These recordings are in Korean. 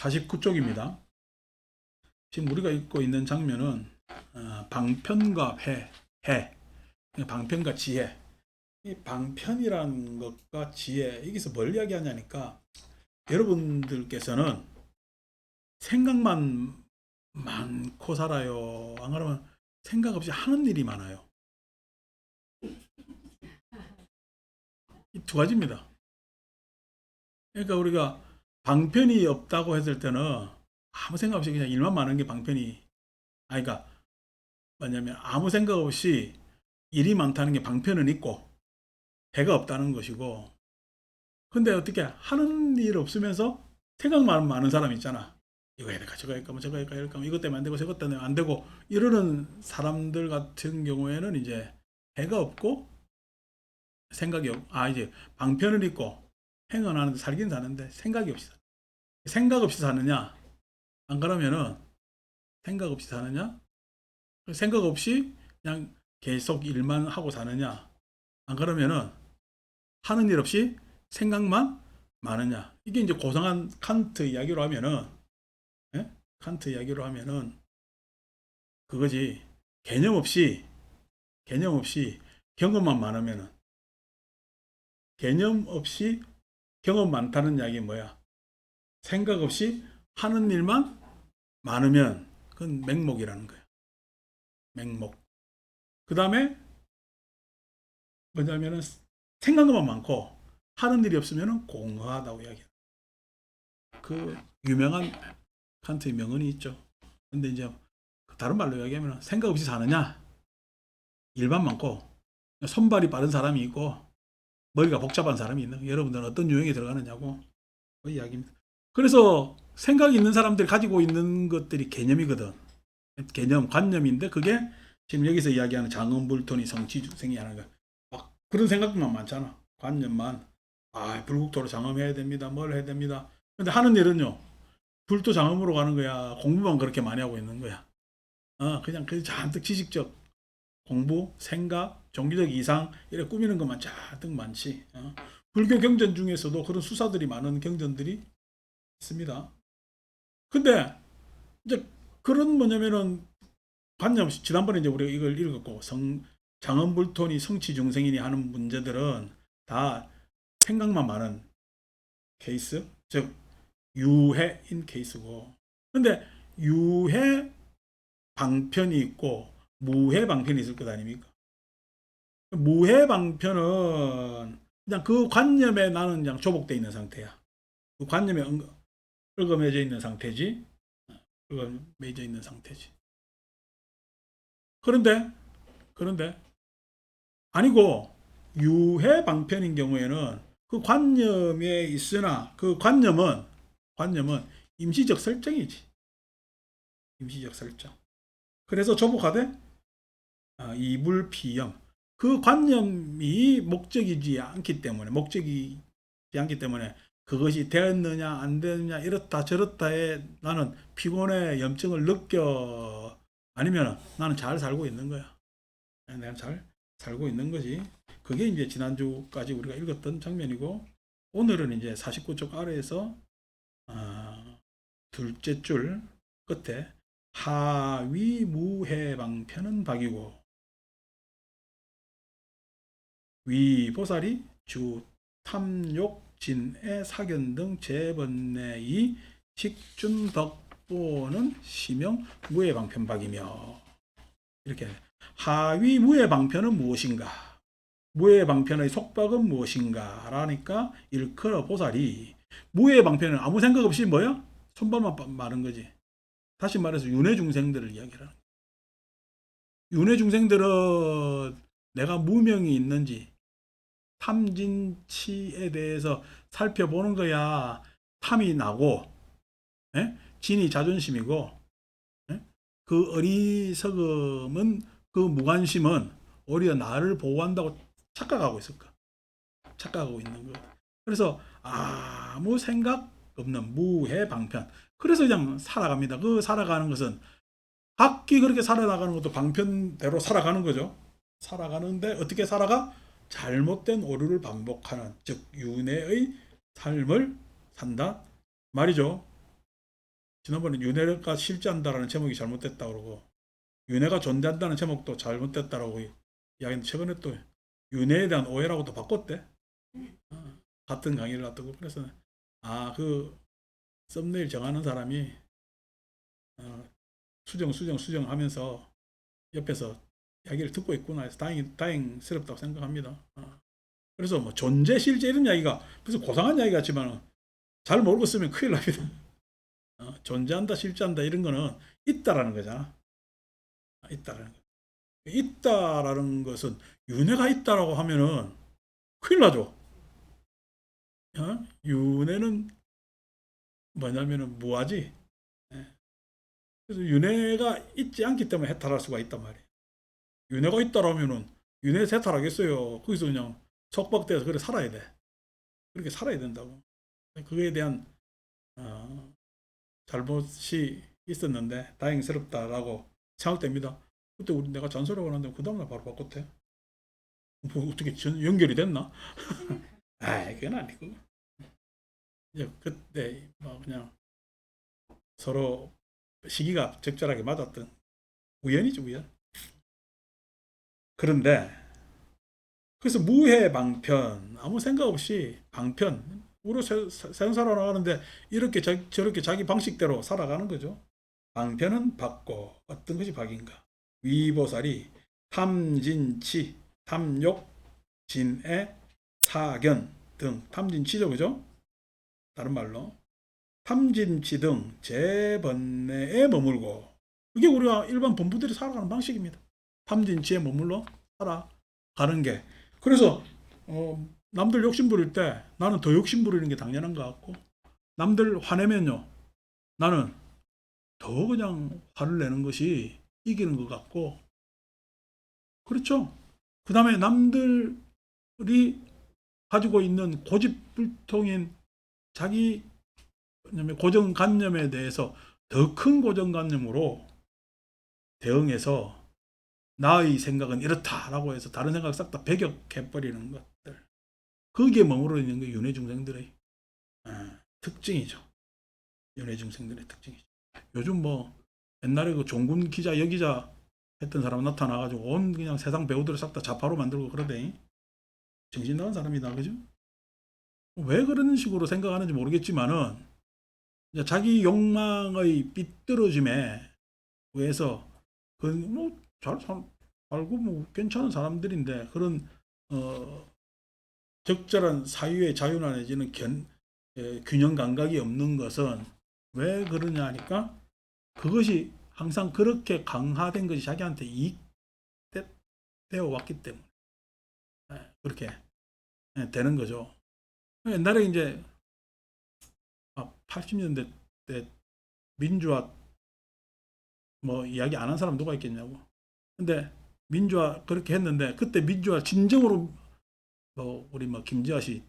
49쪽입니다. 지금 우리가 읽고 있는 장면은 방편과 해, 방편과 지혜. 이 방편이라는 것과 지혜, 여기서 뭘 이야기하냐니까 여러분들께서는 생각만 많고 살아요. 안 그러면 생각 없이 하는 일이 많아요. 이 두 가지입니다. 그러니까 우리가 방편이 없다고 했을 때는 아무 생각 없이 그냥 일만 많은 게 방편이, 그러니까 뭐냐면 아무 생각 없이 일이 많다는 게 방편은 있고 해가 없다는 것이고, 근데 어떻게 하는 일 없으면서 생각만 많은 사람 있잖아. 이거 해야 될까, 저거 할까, 뭐 저거 할까, 이럴까, 뭐 이것 때문에 안 되고 저것 때문에 안 되고 이러는 사람들 같은 경우에는 이제 해가 없고 생각이 없, 이제 방편은 있고 행은 하는데 살긴 사는데 생각이 없이 사. 생각 없이 사느냐? 안 그러면은 생각 없이 사느냐? 생각 없이 그냥 계속 일만 하고 사느냐? 안 그러면은 하는 일 없이 생각만 많으냐? 이게 이제 고상한 칸트 이야기로 하면은, 예? 칸트 이야기로 하면은 그거지. 개념 없이 개념 없이 경험만 많으면은, 개념 없이 경험 많다는 이야기 뭐야? 생각 없이 하는 일만 많으면 그건 맹목이라는 거야. 맹목. 그 다음에 뭐냐면은 생각만 많고 하는 일이 없으면 공허하다고 이야기해요. 그 유명한 칸트의 명언이 있죠. 근데 이제 다른 말로 이야기하면 생각 없이 사느냐, 일만 많고 손발이 빠른 사람이 있고 머리가 복잡한 사람이 있는, 여러분들은 어떤 유형에 들어가느냐고 그 이야기입니다. 그래서 생각이 있는 사람들이 가지고 있는 것들이 개념이거든. 개념, 관념인데 그게 지금 여기서 이야기하는 장엄불톤이 성취중생이 하는 거. 막 그런 생각만 많잖아. 관념만. 불국토로 장엄해야 됩니다. 뭘 해야 됩니다. 근데 하는 일은요. 불도 장엄으로 가는 거야. 공부만 그렇게 많이 하고 있는 거야. 그냥 그 잔뜩 지식적 공부, 생각, 종교적 이상 이렇게 꾸미는 것만 잔뜩 많지. 불교 경전 중에서도 그런 수사들이 많은 경전들이 있습니다. 근데 이제 그런 뭐냐면은 관념, 지난번에 이제 우리가 이걸 읽었고 장엄불톤이 성취중생이니 하는 문제들은 다 생각만 많은 케이스, 즉 유해인 케이스고, 근데 유해 방편이 있고 무해 방편이 있을 것 아닙니까? 무해 방편은 그냥 그 관념에 나는 그냥 조복되어 있는 상태야. 그 관념에 얽어매져 있는 상태지. 얽어매져 있는 상태지. 그런데 그런데 아니고 유해 방편인 경우에는 그 관념에 있으나 그 관념은 임시적 설정이지. 임시적 설정. 그래서 조복하되 이불피영. 그 관념이 목적이지 않기 때문에 그것이 되었느냐 안 되느냐 이렇다 저렇다에 나는 피곤해 염증을 느껴, 아니면 나는 잘 살고 있는 거야. 내가 잘 살고 있는 거지. 그게 이제 지난주까지 우리가 읽었던 장면이고, 오늘은 이제 49쪽 아래에서 둘째 줄 끝에 하위무해방편은 박이고 위보살이 주 탐욕진의 사견 등 재번뇌의 직준덕보는 시명 무해방편박이며, 이렇게 하위무해방편은 무엇인가, 무해방편의 속박은 무엇인가 라니까 일컬어 보살이 무해방편은 아무 생각 없이 뭐야? 손발만 마른 거지. 다시 말해서 윤회중생들을 이야기하는, 윤회중생들은 내가 무명이 있는지 탐진치에 대해서 살펴보는 거야. 탐이 나고, 진이 자존심이고, 그 어리석음은, 그 무관심은 오히려 나를 보호한다고 착각하고 있을까? 착각하고 있는 거. 그래서 아무 생각 없는 무해방편. 그래서 그냥 살아갑니다. 그 살아가는 것은 각기 그렇게 살아나가는 것도 방편대로 살아가는 거죠. 살아가는데 어떻게 살아가? 잘못된 오류를 반복하는, 즉 윤회의 삶을 산다 말이죠. 지난번에 윤회가 실제한다라는 제목이 잘못됐다 그러고 윤회가 존재한다는 제목도 잘못됐다라고 이야기했는데 최근에 또 윤회에 대한 오해라고 또 바꿨대. 같은 강의를 놔두고 그래서 그 썸네일 정하는 사람이 수정 하면서 옆에서 이야기를 듣고 있구나 해서 다행스럽다고 생각합니다. 그래서 뭐 존재 실제 이런 이야기가 무슨 고상한 이야기 같지만 잘 모르고 쓰면 큰일 납니다. 존재한다 실제한다 이런 거는 있다라는 거잖아. 있다라는 거. 있다라는 것은 윤회가 있다라고 하면은 큰일 나죠. 윤회는 뭐냐면은 무하지. 예. 그래서 윤회가 있지 않기 때문에 해탈할 수가 있단 말이에요. 윤회가 있다라면은 윤회에서 해탈하겠어요. 거기서 그냥 속박돼서 그래 살아야 돼. 그렇게 살아야 된다고. 그거에 대한 잘못이 있었는데 다행스럽다라고 생각됩니다. 그때 내가 잔소리하고 났는데 그 다음날 바로 바꿨대. 뭐 어떻게 연결이 됐나? 그건 아니고. 이제 그때 뭐 그냥 서로 시기가 적절하게 맞았던 우연이죠, 우연. 그런데 그래서 무해방편 아무 생각 없이 방편 우로 생사로 나가는데 이렇게 저렇게 자기 방식대로 살아가는 거죠. 방편은 박고 어떤 것이 박인가? 위보살이 탐진치, 탐욕, 진애, 사견 등 탐진치죠, 그죠? 다른 말로 탐진치 등 재번뇌에 머물고 이게 우리가 일반 범부들이 살아가는 방식입니다. 탐진치에 머물러 살아가는 게 그래서 남들 욕심 부릴 때 나는 더 욕심 부리는 게 당연한 것 같고 남들 화내면요 나는 더 그냥 화를 내는 것이 이기는 것 같고 그렇죠. 그 다음에 남들이 가지고 있는 고집불통인 자기 고정관념에 대해서 더 큰 고정관념으로 대응해서 나의 생각은 이렇다라고 해서 다른 생각 싹 다 배격해버리는 것들. 거기에 머무르 있는 게 윤회중생들의 특징이죠. 윤회중생들의 특징이죠. 요즘 뭐 옛날에 그 종군 기자, 여기자 했던 사람 나타나가지고 온 그냥 세상 배우들을 싹 다 좌파로 만들고 그러대. 정신 나간 사람이다, 그죠? 왜 그런 식으로 생각하는지 모르겠지만은 자기 욕망의 삐뚤어짐에 의해서 그뭐잘 살고 뭐 괜찮은 사람들인데 그런 적절한 사유의 자유나 내지는 균형 감각이 없는 것은 왜 그러냐 하니까 그것이 항상 그렇게 강화된 것이 자기한테 이익되어 왔기 때문에 그렇게 되는 거죠. 옛날에 이제 80년대 때 민주화 뭐 이야기 안 한 사람 누가 있겠냐고. 근데 민주화 그렇게 했는데 그때 민주화 진정으로 우리 김지아 시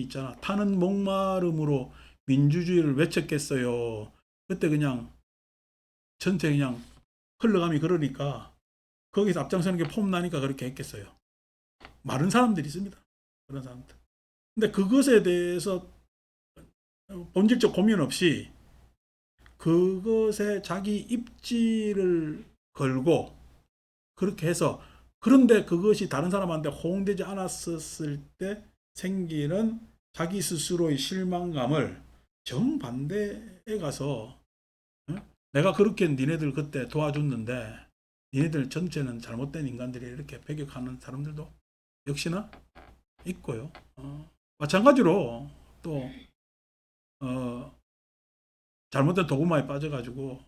있잖아. 타는 목마름으로 민주주의를 외쳤겠어요. 그때 그냥 전체 그냥 흘러감이 그러니까 거기서 앞장서는 게 폼나니까 그렇게 했겠어요. 많은 사람들이 있습니다. 그런 사람들. 근데 그것에 대해서 본질적 고민 없이 그것에 자기 입지를 걸고 그렇게 해서 그런데 그것이 다른 사람한테 호응되지 않았을 때 생기는 자기 스스로의 실망감을 정반대에 가서 내가 그렇게 니네들 그때 도와줬는데 니네들 전체는 잘못된 인간들이 이렇게 배격하는 사람들도 역시나 있고요. 마찬가지로 또 잘못된 도구마에 빠져가지고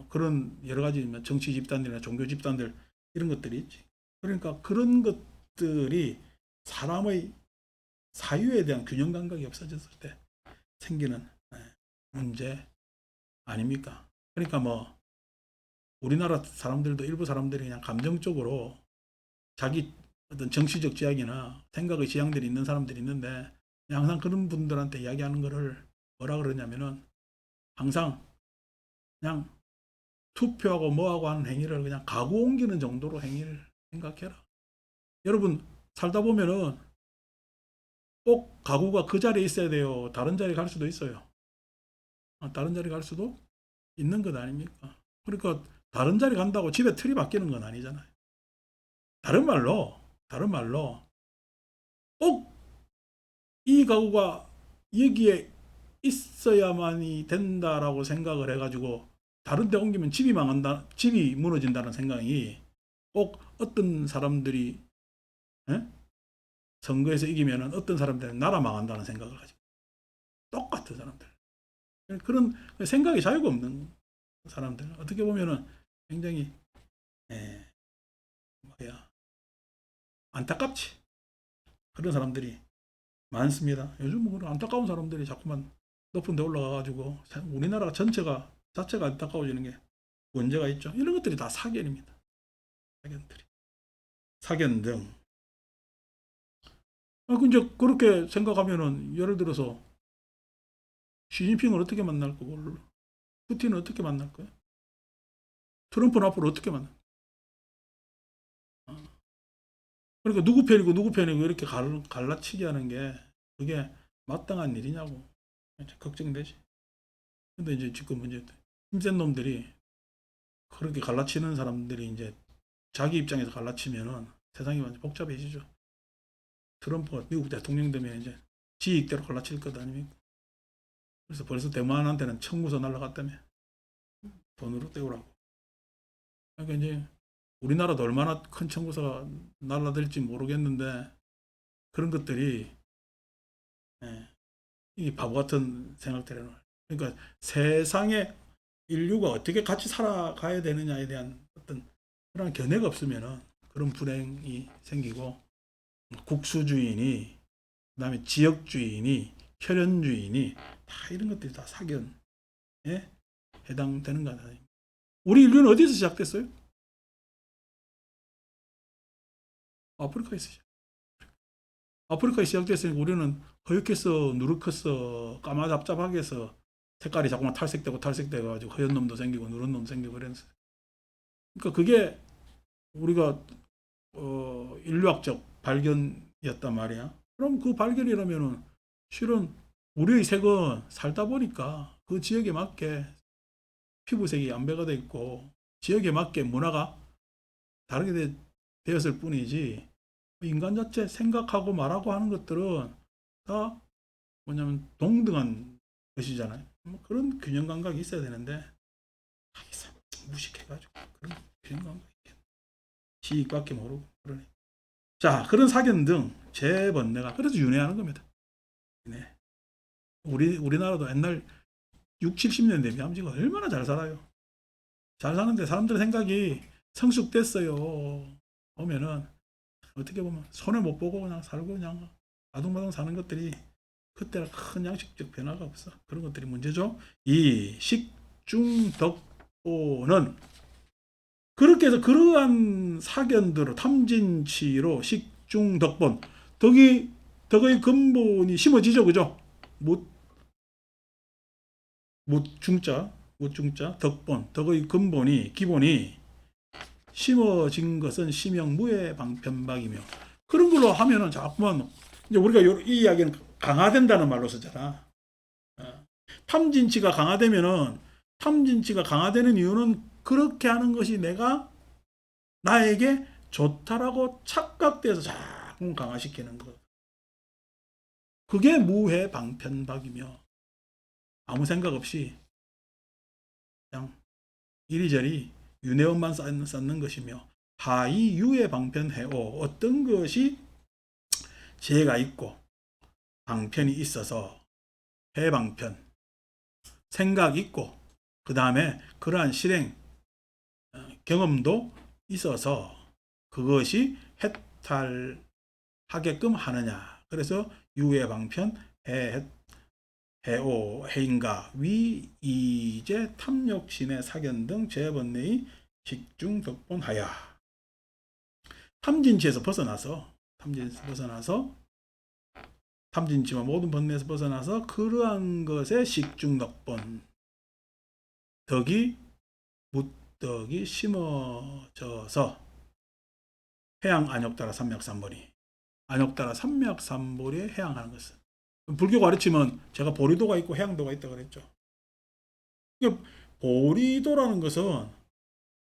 그런 여러 가지 정치 집단이나 종교 집단들 이런 것들이 있지. 그러니까 그런 것들이 사람의 사유에 대한 균형 감각이 없어졌을 때 생기는 문제 아닙니까? 그러니까 뭐 우리나라 사람들도 일부 사람들이 그냥 감정적으로 자기 어떤 정치적 지향이나 생각의 지향들이 있는 사람들이 있는데 항상 그런 분들한테 이야기하는 거를 뭐라 그러냐면은 항상 그냥 투표하고 뭐하고 하는 행위를 그냥 가구 옮기는 정도로 행위를 생각해라. 여러분 살다 보면은 꼭 가구가 그 자리에 있어야 돼요. 다른 자리에 갈 수도 있어요. 다른 자리 갈 수도 있는 것 아닙니까? 그러니까 다른 자리 간다고 집에 틀이 바뀌는 건 아니잖아요. 다른 말로 꼭 이 가구가 여기에 있어야만이 된다라고 생각을 해가지고 다른 데 옮기면 집이 망한다, 집이 무너진다는 생각이 꼭 어떤 사람들이 에? 선거에서 이기면은 어떤 사람들은 나라 망한다는 생각을 가지고 똑같은 사람들. 그런 생각이 자유가 없는 사람들. 어떻게 보면은 굉장히 에, 뭐야 안타깝지. 그런 사람들이 많습니다. 요즘 뭐 안타까운 사람들이 자꾸만 높은 데 올라가가지고 우리나라 자체가 안타까워지는 게 문제가 있죠. 이런 것들이 다 사견입니다. 사견들이. 사견 등. 이제 그렇게 생각하면은 예를 들어서 시진핑을 어떻게 만날 거고, 푸틴은 어떻게 만날 거야? 트럼프는 앞으로 어떻게 만날 거야? 그러니까 누구 편이고 이렇게 갈라치기 하는 게 그게 마땅한 일이냐고 걱정되지. 근데 이제 지금 이제 힘센 놈들이 그렇게 갈라치는 사람들이 이제 자기 입장에서 갈라치면은 세상이 완전 복잡해지죠. 트럼프가 미국 대통령 되면 이제 지 이익대로 갈라칠 것 아닙니까? 그래서 벌써 대만한테는 청구서 날라갔다며. 돈으로 때우라고. 그러니까 이제 우리나라도 얼마나 큰 청구서가 날라들지 모르겠는데 그런 것들이 예, 이 바보 같은 생각들에는 그러니까 세상에 인류가 어떻게 같이 살아가야 되느냐에 대한 어떤 그런 견해가 없으면은 그런 불행이 생기고 국수주의니 그다음에 지역주의니 혈연주의니 다 이런 것들이 다 사견에 해당되는 거다. 우리 인류는 어디서 시작됐어요? 아프리카에서. 아프리카에 시작됐으니까 우리는 허옇겠어, 누렇겠어, 까마잡잡하게 해서 색깔이 자꾸만 탈색되고 가지고 허연 놈도 생기고 누런 놈도 생기고 그랬어요. 그러니까 그게 우리가 인류학적 발견이었단 말이야. 그럼 그 발견이라면은 실은 우리의 색은 살다 보니까 그 지역에 맞게 피부색이 양배가 돼 있고 지역에 맞게 문화가 다르게 되었을 뿐이지 인간 자체 생각하고 말하고 하는 것들은 다 뭐냐면 동등한 것이잖아요. 뭐 그런 균형 감각이 있어야 되는데 무식해가지고 그런 균형 감각이 지익밖에 모르고 그러네. 자, 그런 사견 등 재번뇌가 그래서 윤회하는 겁니다. 네. 우리나라도 옛날 6, 70년 되면 지금 얼마나 잘 살아요. 잘 사는데 사람들 생각이 성숙됐어요. 보면은 어떻게 보면 손해 못 보고 그냥 살고 그냥 아둥바둥 사는 것들이 그때는 큰 양식적 변화가 없어. 그런 것들이 문제죠. 이 식중독보는 그렇게 해서 그러한 사견들을 탐진치로 식중덕본 덕의 근본이 심어지죠. 그죠? 못 못중자 덕본 덕의 근본이 기본이 심어진 것은 심형무의 방편박이며 그런 걸로 하면은 자꾸만 이제 우리가 이 이야기는 강화된다는 말로 쓰잖아. 탐진치가 강화되면은 탐진치가 강화되는 이유는 그렇게 하는 것이 내가 나에게 좋다라고 착각돼서 자꾸 강화시키는 것. 그게 무해 방편박이며 아무 생각 없이 그냥 이리저리 윤회원만 쌓는 것이며 하이 유의 방편해오 어떤 것이 재가 있고 방편이 있어서 해방편 생각 있고 그 다음에 그러한 실행 경험도 있어서 그것이 해탈하게끔 하느냐. 그래서 유의 방편 해오 해인가 위 이제 탐욕신의 사견 등 재번뇌의 식중덕본하야. 탐진치에서 벗어나서 탐진치와 모든 번뇌에서 벗어나서 그러한 것의 식중덕본 덕이 묵덕이 심어져서 해양 안욕따라 삼맥삼보리 안욕따라 삼맥삼보리에 해양하는 것은 불교 가르치면 제가 보리도가 있고 해양도가 있다고 그랬죠. 그러니까 보리도라는 것은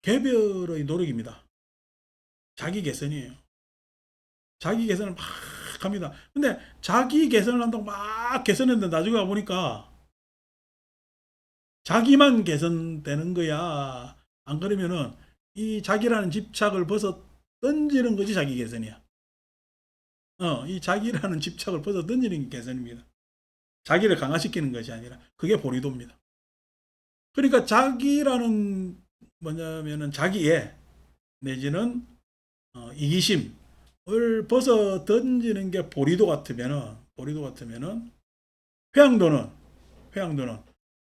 개별의 노력입니다. 자기 개선이에요. 자기 개선을 막 합니다. 근데 자기 개선을 한다고 막 개선했는데 나중에 와보니까 자기만 개선되는 거야. 안 그러면은 이 자기라는 집착을 벗어 던지는 것이 자기 개선이야. 이 자기라는 집착을 벗어 던지는 게 개선입니다. 자기를 강화시키는 것이 아니라 그게 보리도입니다. 그러니까 자기라는 뭐냐면은 자기애 내지는 이기심을 벗어 던지는 게 보리도 같으면은 회양도는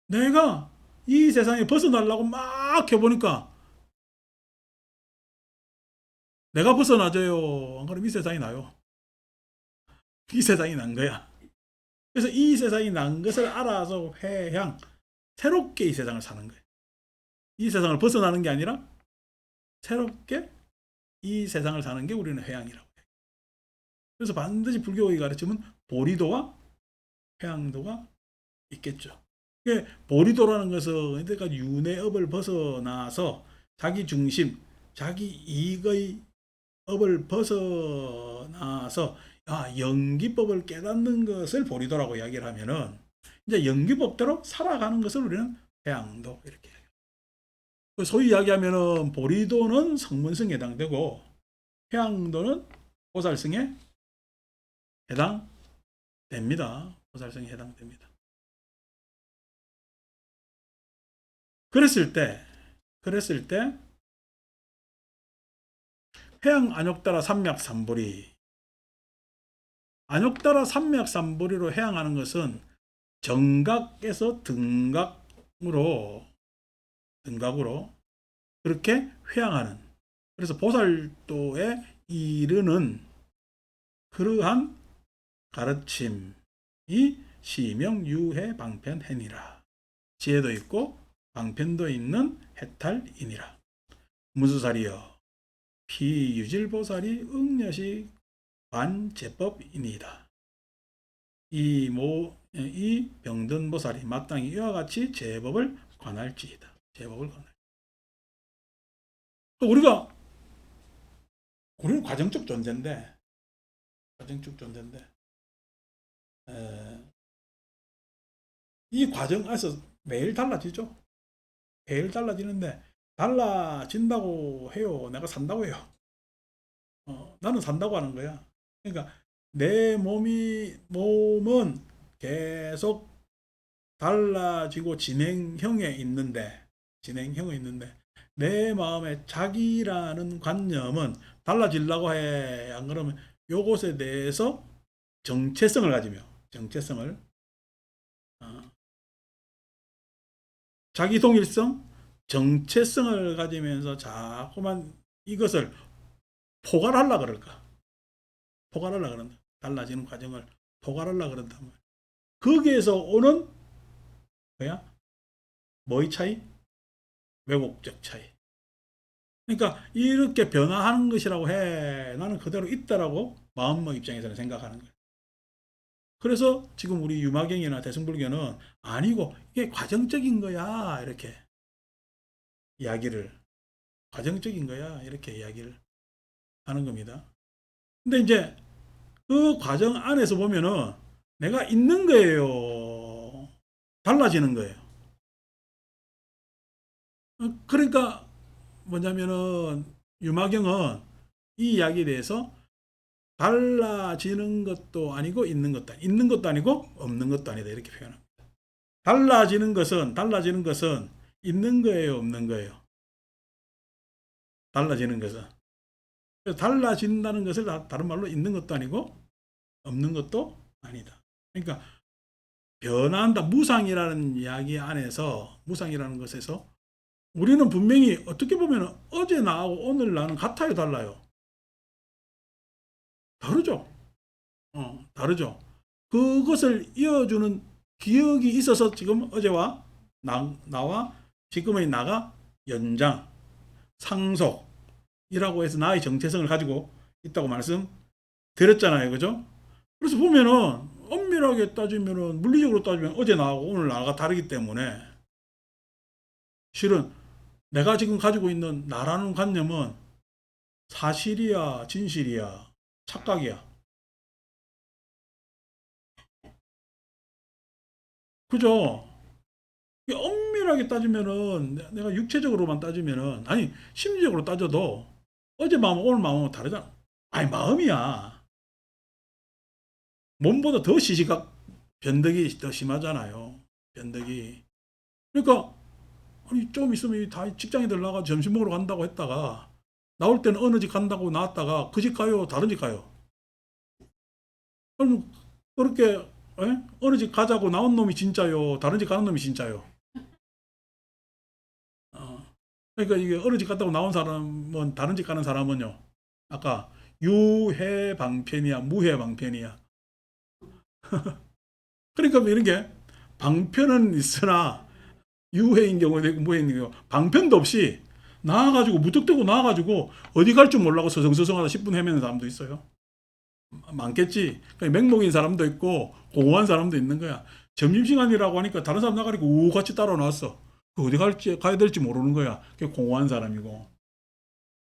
내가 이 세상에 벗어나려고 막 해보니까 내가 벗어나져요. 안 그러면 이 세상이 나요. 이 세상이 난 거야. 그래서 이 세상이 난 것을 알아서 회향, 새롭게 이 세상을 사는 거예요. 이 세상을 벗어나는 게 아니라 새롭게 이 세상을 사는 게 우리는 회향이라고 해요. 그래서 반드시 불교의 가르침은 보리도와 회향도가 있겠죠. 보리도라는 것은 그러니까 윤회업을 벗어나서 자기 중심, 자기 이익의 업을 벗어나서 연기법을 깨닫는 것을 보리도라고 이야기를 하면은 이제 연기법대로 살아가는 것을 우리는 회양도 이렇게 해요. 소위 이야기하면은 보리도는 성문성에 해당되고 회양도는 보살성에 해당됩니다. 보살성에 해당됩니다. 그랬을 때 해양 안욕따라 삼맥삼보리 안욕따라 삼맥삼보리로 해양하는 것은 정각에서 등각으로 그렇게 회양하는, 그래서 보살도에 이르는 그러한 가르침이 시명유해 방편해니라. 지혜도 있고 방편도 있는 해탈이니라. 무수살이여 피유질보살이 응여시 관제법이니이다. 이 병든보살이 마땅히 이와 같이 제법을 관할지이다. 제법을 관할. 우리는 과정적 존재인데 이 과정 안에서 매일 달라지죠. 매일 달라지는데 달라진다고 해요. 내가 산다고 해요. 나는 산다고 하는 거야. 그러니까 내 몸은 계속 달라지고 진행형에 있는데 내 마음에 자기라는 관념은 달라지려고 해. 안 그러면 요것에 대해서 정체성을 가지며 자기 동일성, 정체성을 가지면서 자꾸만 이것을 포괄하려고 그럴까? 포괄하려고 그런다. 달라지는 과정을 포괄하려고 그런다. 거기에서 오는 뭐의 차이? 왜곡적 차이. 그러니까 이렇게 변화하는 것이라고 해. 나는 그대로 있다라고 마음의 입장에서는 생각하는 거예요. 그래서 지금 우리 유마경이나 대승불교는 아니고 이게 과정적인 거야. 이렇게 과정적인 거야. 이렇게 이야기를 하는 겁니다. 근데 이제 그 과정 안에서 보면은 내가 있는 거예요. 달라지는 거예요. 그러니까 뭐냐면은 유마경은 이 이야기에 대해서 달라지는 것도 아니고 있는 것도 아니고 없는 것도 아니다 이렇게 표현합니다. 달라지는 것은 있는 거예요, 없는 거예요. 달라지는 것은 달라진다는 것을 다른 말로 있는 것도 아니고 없는 것도 아니다. 그러니까 변한다, 무상이라는 이야기 안에서, 무상이라는 것에서 우리는 분명히 어떻게 보면 어제 나하고 오늘 나는 같아요, 달라요? 다르죠. 다르죠. 그것을 이어주는 기억이 있어서 지금 어제와 나와 지금의 나가 연장, 상속이라고 해서 나의 정체성을 가지고 있다고 말씀드렸잖아요. 그죠? 그래서 보면은 엄밀하게 따지면은 물리적으로 따지면 어제 나하고 오늘 나가 다르기 때문에 실은 내가 지금 가지고 있는 나라는 관념은 사실이야, 진실이야, 착각이야. 그죠? 이게 엄밀하게 따지면은 내가 육체적으로만 따지면은 아니 심리적으로 따져도 어제 마음 오늘 마음은 다르잖아. 아니 마음이야. 몸보다 더 시시각 변덕이 더 심하잖아요. 변덕이. 그러니까 아니 좀 있으면 다 직장인들 나가 점심 먹으러 간다고 했다가 나올 때는 어느 집 간다고 나왔다가 그 집 가요, 다른 집 가요. 그럼 그렇게 어느 집 가자고 나온 놈이 진짜요, 다른 집 가는 놈이 진짜요. 어. 그러니까 이게 어느 집 갔다고 나온 사람은 다른 집 가는 사람은요. 아까 유해방편이야, 무해방편이야. 그러니까 뭐 이런 게 방편은 있으나 유해인 경우도 있고 무해인 경우 방편도 없이 나와가지고 무턱대고 나와가지고 어디 갈 줄 몰라고 서성서성하다 10분 헤매는 사람도 있어요. 많겠지. 그러니까 맹목인 사람도 있고 공허한 사람도 있는 거야. 점심시간이라고 하니까 다른 사람 나가니까 우 같이 따라 나왔어. 어디 갈지 가야 될지 모르는 거야. 그게 공허한 사람이고.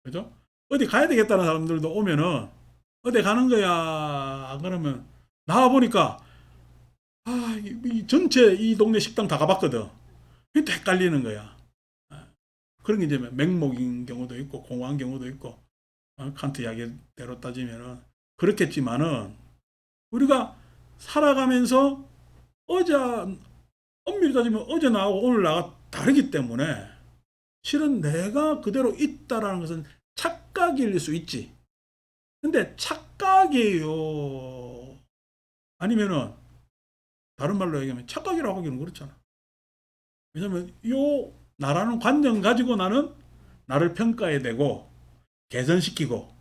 그죠? 어디 가야 되겠다는 사람들도 오면은 어디 가는 거야. 그러면 나와 보니까 이 전체 이 동네 식당 다 가봤거든. 그게 헷갈리는 거야. 그런 게 이제 맹목인 경우도 있고 공허한 경우도 있고 칸트 이야기대로 따지면은 그렇겠지만은 우리가 살아가면서 어제 엄밀히 따지면 어제 나하고 오늘 나가 다르기 때문에 실은 내가 그대로 있다라는 것은 착각일 수 있지. 근데 착각이에요. 아니면은 다른 말로 얘기하면 착각이라고 하기는 그렇잖아. 왜냐면 요 나라는 관념 가지고 나는 나를 평가해야 되고 개선시키고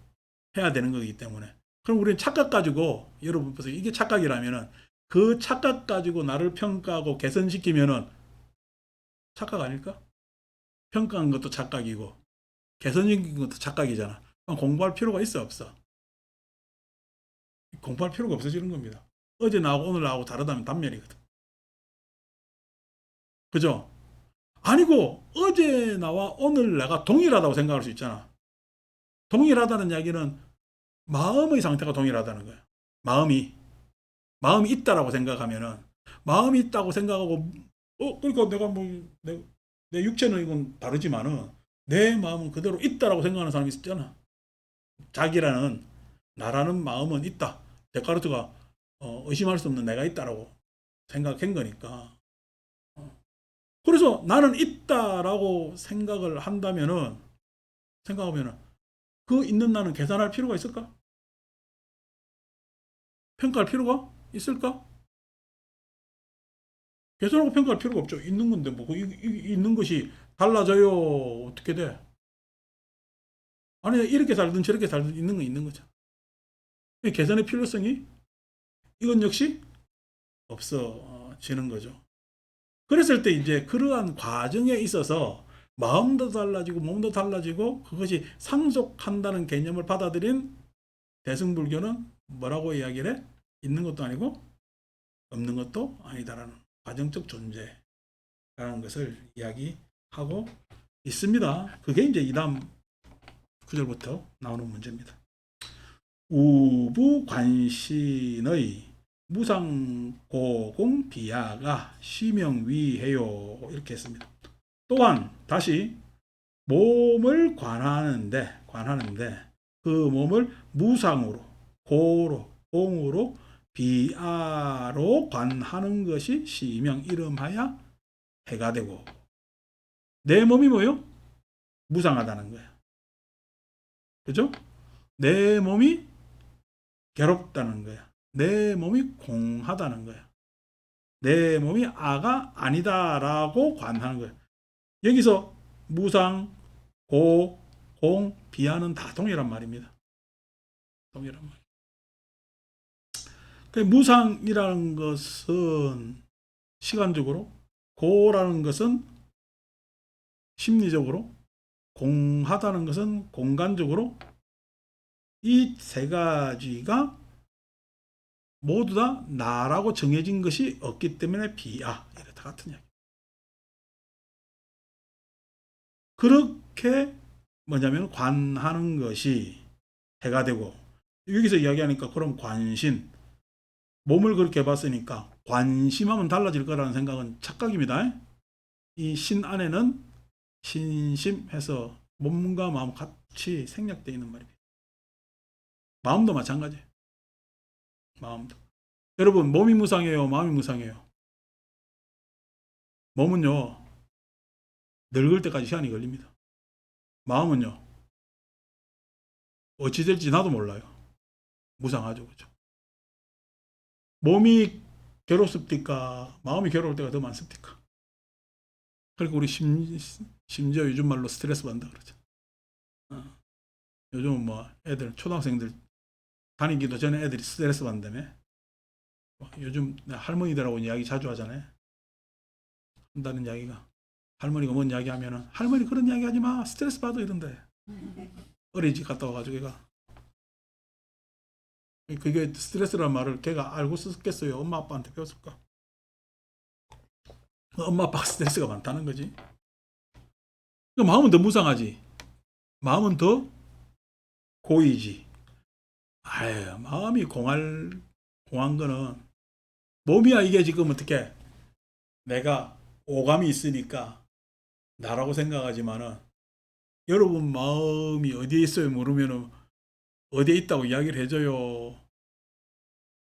해야 되는 거기 때문에 그럼 우리는 착각 가지고 여러분 보세요. 이게 착각이라면은 그 착각 가지고 나를 평가하고 개선시키면은 착각 아닐까? 평가한 것도 착각이고 개선시킨 것도 착각이잖아. 그럼 공부할 필요가 있어 없어? 공부할 필요가 없어지는 겁니다. 어제 나하고 오늘 나하고 다르다면 단면이거든. 그죠? 아니고 어제 나와 오늘 내가 동일하다고 생각할 수 있잖아. 동일하다는 이야기는 마음의 상태가 동일하다는 거야. 마음이 있다라고 생각하면은 마음이 있다고 생각하고 그러니까 내가 내 육체는 이건 다르지만은 내 마음은 그대로 있다라고 생각하는 사람이 있었잖아. 자기라는 나라는 마음은 있다. 데카르트가 의심할 수 없는 내가 있다라고 생각한 거니까. 그래서 나는 있다라고 생각하면은 그 있는 나는 계산할 필요가 있을까? 평가할 필요가 있을까? 계산하고 평가할 필요가 없죠. 있는 건데 뭐 있는 것이 달라져요. 어떻게 돼? 아니 이렇게 살든 저렇게 살든 있는 건 있는 거죠. 계산의 필요성이 이건 역시 없어지는 거죠. 그랬을 때 이제 그러한 과정에 있어서 마음도 달라지고 몸도 달라지고 그것이 상속한다는 개념을 받아들인 대승불교는 뭐라고 이야기를 해? 있는 것도 아니고 없는 것도 아니다라는 과정적 존재라는 것을 이야기하고 있습니다. 그게 이제 이다음 구절부터 나오는 문제입니다. 우부관신의 무상고공비야가 심영위해요. 이렇게 했습니다. 또한 다시 몸을 관하는데 그 몸을 무상으로 고로 공으로 비아로 관하는 것이 시명 이름하여 해가 되고 내 몸이 뭐요? 무상하다는 거야. 그죠? 내 몸이 괴롭다는 거야. 내 몸이 공하다는 거야. 내 몸이 아가 아니다라고 관하는 거야. 여기서 무상, 고, 공, 비하는 다 동일한 말입니다. 동일한 말. 그 무상이라는 것은 시간적으로, 고라는 것은 심리적으로, 공하다는 것은 공간적으로 이 세 가지가 모두 다 나라고 정해진 것이 없기 때문에 비아. 이렇다 같은 이야기. 그렇게 뭐냐면 관하는 것이 해가 되고, 여기서 이야기하니까 그럼 관신, 몸을 그렇게 봤으니까 관심하면 달라질 거라는 생각은 착각입니다. 이 신 안에는 신심해서 몸과 마음 같이 생략되어 있는 말입니다. 마음도 마찬가지. 마음도. 여러분, 몸이 무상해요, 마음이 무상해요? 몸은요, 늙을 때까지 시간이 걸립니다. 마음은요, 어찌 될지 나도 몰라요. 무상하죠, 그죠? 몸이 괴롭습니까? 마음이 괴로울 때가 더 많습니까? 그러니까 우리 심지어 요즘 말로 스트레스 받는다 그러죠. 요즘은 뭐 애들, 초등학생들 다니기도 전에 애들이 스트레스 받는다며. 요즘 할머니들하고 이야기 자주 하잖아요. 한다는 이야기가. 할머니가 뭔 이야기 하면은, 할머니 그런 이야기 하지 마. 스트레스 받아 이런데. 어린이집 갔다 와가지고 걔가. 그게 스트레스라는 말을 걔가 알고 썼겠어요? 엄마 아빠한테 배웠을까? 엄마 아빠가 스트레스가 많다는 거지. 마음은 더 무상하지. 마음은 더 고이지. 아유, 마음이 공한 거는, 몸이야 이게 지금 어떻게, 내가 오감이 있으니까 나라고 생각하지만은, 여러분 마음이 어디에 있어요 물으면은 어디에 있다고 이야기를 해줘요.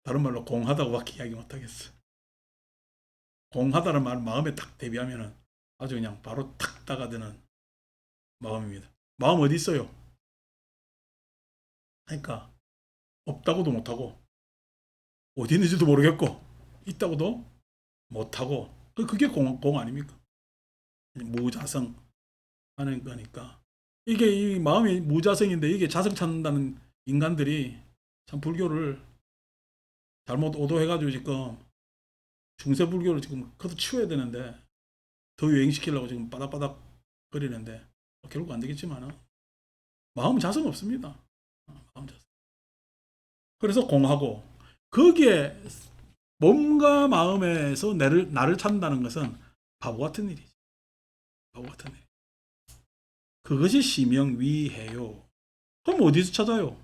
다른 말로 공하다고밖에 이야기 못하겠어. 공하다는 말은 마음에 딱 대비하면은 아주 그냥 바로 탁 다가드는 마음입니다. 마음 어디 있어요? 그러니까 없다고도 못하고, 어디 있는지도 모르겠고, 있다고도 못하고, 그게 공 아닙니까? 무자성 하는 거니까. 이게 이 마음이 무자성인데 이게 자성 찾는다는 인간들이 참 불교를 잘못 오도해가지고 지금 중세불교를 지금 걷어치워야 되는데, 더 유행시키려고 지금 바닥바닥 거리는데 결국 안 되겠지만 마음은 자성 없습니다. 마음 자성. 그래서 공하고, 거기에 몸과 마음에서 나를 찾는다는 것은 바보 같은 일이지. 바보 같은 일. 그것이 심영위해요. 그럼 어디서 찾아요?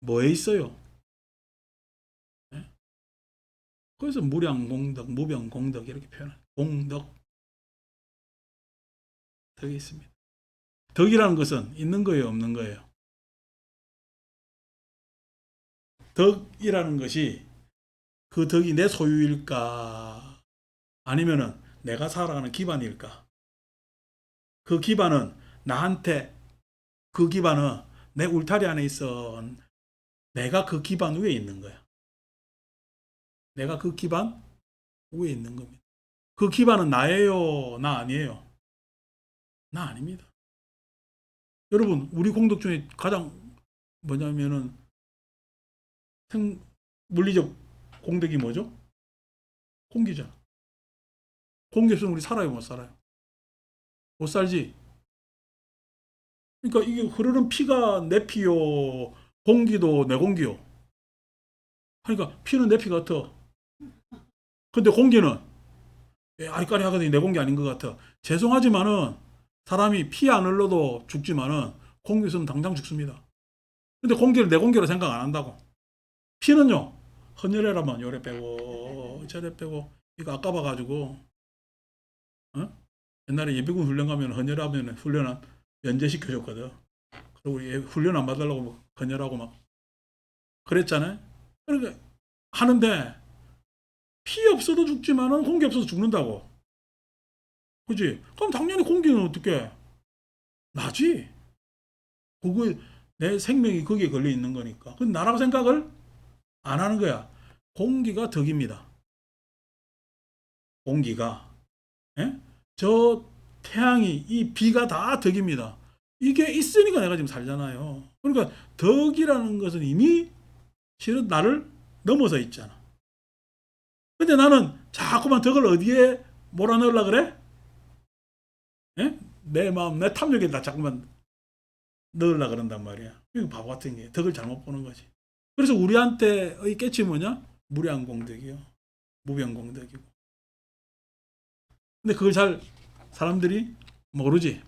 뭐에 있어요? 네? 그래서 무량공덕, 무병공덕 이렇게 표현해요. 공덕, 덕이 있습니다. 덕이라는 것은 있는 거예요, 없는 거예요? 덕이라는 것이, 그 덕이 내 소유일까? 아니면은 내가 살아가는 기반일까? 그 기반은 나한테, 그 기반은 내 울타리 안에 있어. 내가 그 기반 위에 있는 거야. 내가 그 기반 위에 있는 겁니다. 그 기반은 나예요? 나 아니에요? 나 아닙니다. 여러분, 우리 공덕 중에 가장 뭐냐면은 물리적 공덕이 뭐죠? 공기잖아. 공기 없으면 우리 살아요, 못 살아요? 못 살지. 그러니까 이게 흐르는 피가 내 피요, 공기도 내 공기요. 그러니까 피는 내 피 같아. 근데 공기는 아리까리하거든요. 내 공기 아닌 것 같아. 죄송하지만은 사람이 피 안 흘러도 죽지만은 공기 있으면 당장 죽습니다. 근데 공기를 내 공기로 생각 안 한다고. 피는요, 헌혈해라면 요래 빼고 저래 빼고, 이거 아까봐가지고, 어? 옛날에 예비군 훈련 가면 헌혈하면 훈련한 면제시켜줬거든. 그리고 훈련 안 받으려고 뭐 헌혈하고 막 그랬잖아요. 그러니까 하는데 피 없어도 죽지만은 공기 없어서 죽는다고. 그지? 그럼 당연히 공기는 어떻게 나지? 그거 내 생명이 거기에 걸려 있는 거니까. 근데 나라고 생각을 안 하는 거야. 공기가 덕입니다. 공기가. 예? 저 태양이, 이 비가 다 덕입니다. 이게 있으니까 내가 지금 살잖아요. 그러니까 덕이라는 것은 이미 실은 나를 넘어서 있잖아. 근데 나는 자꾸만 덕을 어디에 몰아넣으려고 그래? 예? 내 마음, 내 탐욕에다 자꾸만 넣으려고 그런단 말이야. 이거 바보 같은 게 덕을 잘못 보는 거지. 그래서 우리한테의 깨치 뭐냐? 무량공덕이요. 무병공덕이고. 근데 그걸 잘 사람들이 모르지.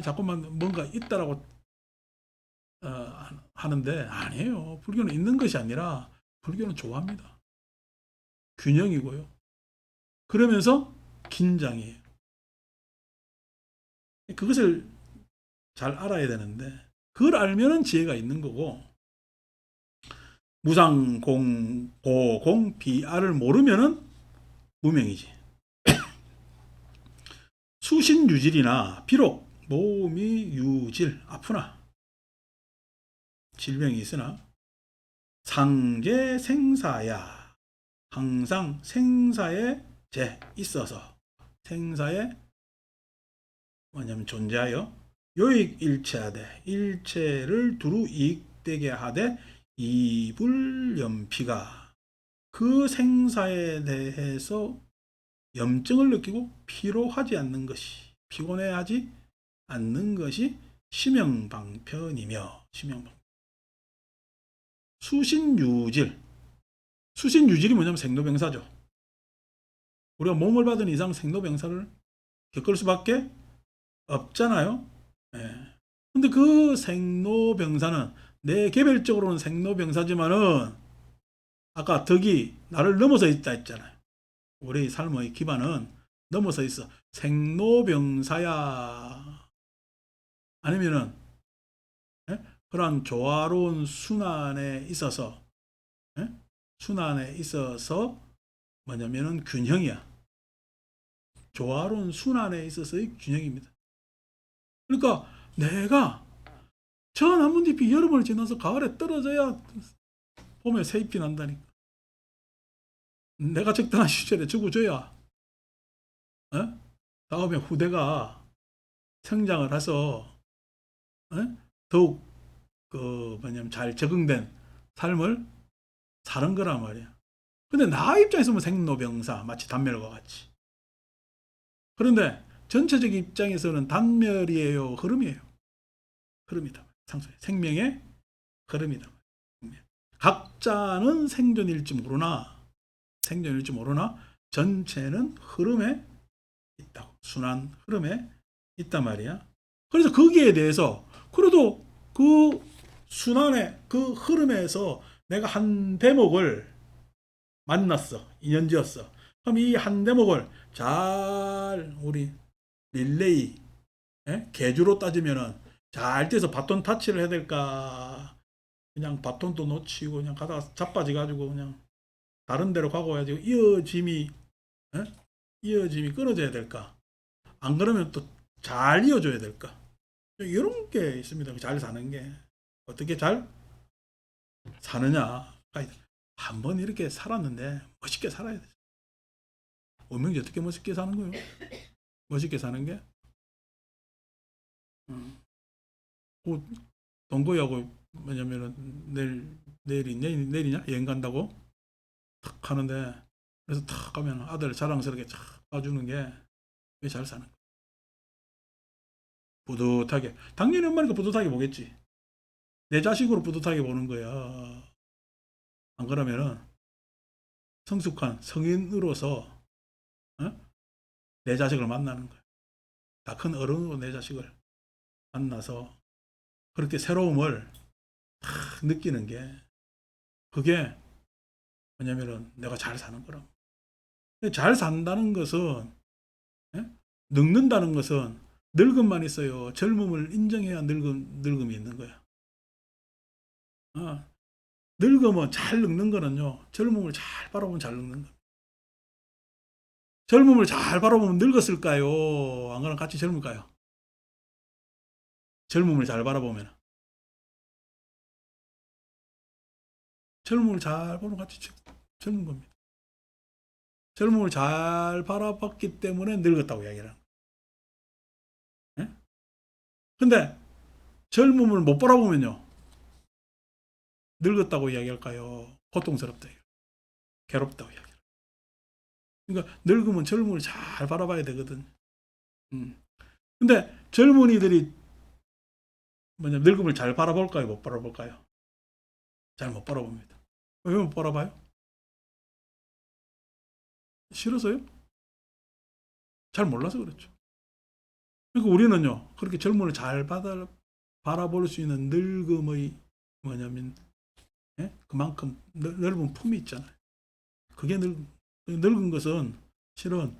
자꾸만 뭔가 있다라고 하는데 아니에요. 불교는 있는 것이 아니라 불교는 좋아합니다. 균형이고요. 그러면서 긴장이에요. 그것을 잘 알아야 되는데 그걸 알면은 지혜가 있는 거고 무상 공, 고, 공, 비아를 모르면은 무명이지. 수신유질이나 비록 몸이 유질 아프나 질병이 있으나 상계 생사야 항상 생사에 재 있어서 생사에 뭐냐면 존재하여 요익 일체하되 일체를 두루 이익되게 하되 이불염피가 그 생사에 대해서 염증을 느끼고 피로하지 않는 것이 피곤해하지 않는 것이 심영방편이며 수신유질 수신유질이 뭐냐면 생로병사죠. 우리가 몸을 받은 이상 생로병사를 겪을 수밖에 없잖아요. 예. 근데 그 생로병사는 내 개별적으로는 생로병사지만은 아까 덕이 나를 넘어서 있다 했잖아요. 우리의 삶의 기반은 넘어서 있어. 생로병사야. 아니면은 예? 그러한 조화로운 순환에 있어서 예? 순환에 있어서 뭐냐면은 균형이야. 조화로운 순환에 있어서의 균형입니다. 그러니까 내가 저 나뭇잎이 여름을 지나서 가을에 떨어져야 봄에 새잎이 난다니까. 내가 적당한 시절에 죽어줘야 어? 다음에 후대가 성장을 해서 어? 더욱 그 뭐냐면 잘 적응된 삶을 사는 거란 말이야. 근데 나 입장에서 뭐 생로병사 마치 단멸과 같이. 그런데 전체적 입장에서는 단멸이에요, 흐름이에요. 흐름이다. 상소의 생명의 흐름이다. 각자는 생존일지 모르나 전체는 흐름에 있다고. 순환 흐름에 있단 말이야. 그래서 거기에 대해서 그래도 그 순환의 그 흐름에서 내가 한 대목을 만났어. 인연지었어. 그럼 이 한 대목을 잘 우리 릴레이 개주로 따지면은 잘 돼서 바톤 타치를 해야 될까? 그냥 바톤도 놓치고 그냥 가다가 자빠져 가지고 그냥 다른 데로 가고 해가지고 에? 이어짐이 끊어져야 될까? 안 그러면 또 잘 이어줘야 될까? 이런 게 있습니다. 잘 사는 게 어떻게 잘 사느냐? 한 번 이렇게 살았는데 멋있게 살아야 돼. 오명이 어떻게 멋있게 사는 거예요? 멋있게 사는 게 그 동거하고 뭐냐면은 내일이냐 여행 간다고 탁 하는데 그래서 탁 가면 아들 자랑스럽게 탁 봐주는 게 왜 잘 사는 거야. 뿌듯하게 당연히 엄마니까 뿌듯하게 보겠지. 내 자식으로 뿌듯하게 보는 거야. 안 그러면은 성숙한 성인으로서 어? 내 자식을 만나는 거야. 다 큰 어른으로 내 자식을 만나서 그렇게 새로움을 탁 느끼는 게 그게 뭐냐면은 내가 잘 사는 거라고. 잘 산다는 것은 예? 늙는다는 것은 늙음만 있어요. 젊음을 인정해야 늙음이 있는 거야. 어, 늙으면 잘 늙는 거는요. 젊음을 잘 바라보면 잘 늙는 거야. 젊음을 잘 바라보면 늙었을까요? 안 그러면 같이 젊을까요? 젊음을 잘 바라보면. 젊음을 잘 보면 같이 젊은 겁니다. 젊음을 잘 바라봤기 때문에 늙었다고 이야기하는 거예요. 예? 근데 젊음을 못 바라보면요. 늙었다고 이야기할까요? 고통스럽다. 괴롭다고 이야기해요. 그러니까 늙으면 젊음을 잘 바라봐야 되거든. 음. 근데 젊은이들이 뭐냐 늙음을 잘 바라볼까요? 못 바라볼까요? 잘 못 바라봅니다. 왜 못 바라봐요? 싫어서요? 잘 몰라서 그렇죠. 그러니까 우리는요, 그렇게 젊음을 잘 바라볼 수 있는 늙음의 뭐냐면, 예? 그만큼 넓은 품이 있잖아요. 그게 늙은 것은 실은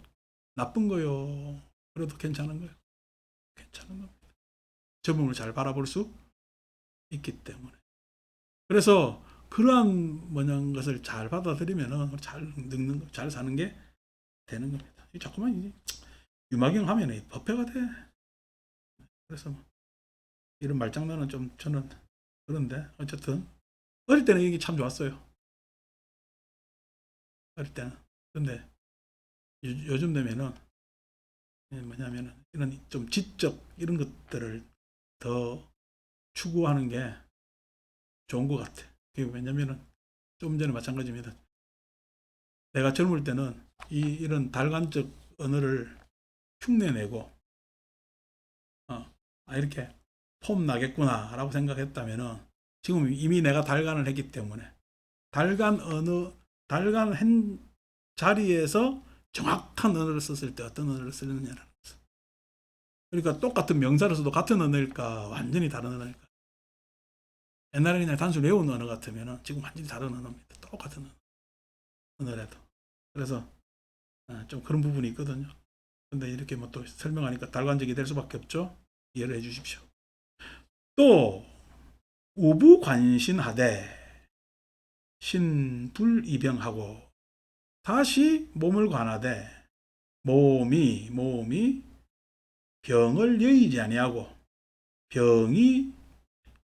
나쁜 거요. 그래도 괜찮은 거예요. 괜찮은 겁니다. 젊음을 잘 바라볼 수 있기 때문에. 그래서 그러한 것을 잘 받아들이면은 잘 늙는, 잘 사는 게 되는 겁니다. 자꾸만 유마경 하면 법회가 돼. 그래서 이런 말장난은 좀 저는 그런데 어쨌든 어릴 때는 이게 참 좋았어요. 어릴 때는. 근데 요즘 되면은 뭐냐면은 이런 좀 지적 이런 것들을 더 추구하는 게 좋은 것 같아. 그게 왜냐면은 좀 전에 마찬가지입니다. 내가 젊을 때는 이런 달관적 언어를 흉내내고 이렇게 폼 나겠구나 라고 생각했다면은 지금 이미 내가 달관을 했기 때문에 달관한 자리에서 정확한 언어를 썼을 때 어떤 언어를 쓰느냐라는 거죠. 그러니까 똑같은 명사를 써도 같은 언어일까 완전히 다른 언어일까. 옛날에는 그냥 단순히 외운 언어 같으면 지금 완전히 다른 언어입니다. 똑같은 언어라도. 그래서 좀 그런 부분이 있거든요. 근데 이렇게 뭐 또 설명하니까 달관적이 될 수밖에 없죠. 이해를 해 주십시오. 또 우부관신하되 신불이병하고 다시 몸을 관하되 몸이 병을 여의지 아니하고 병이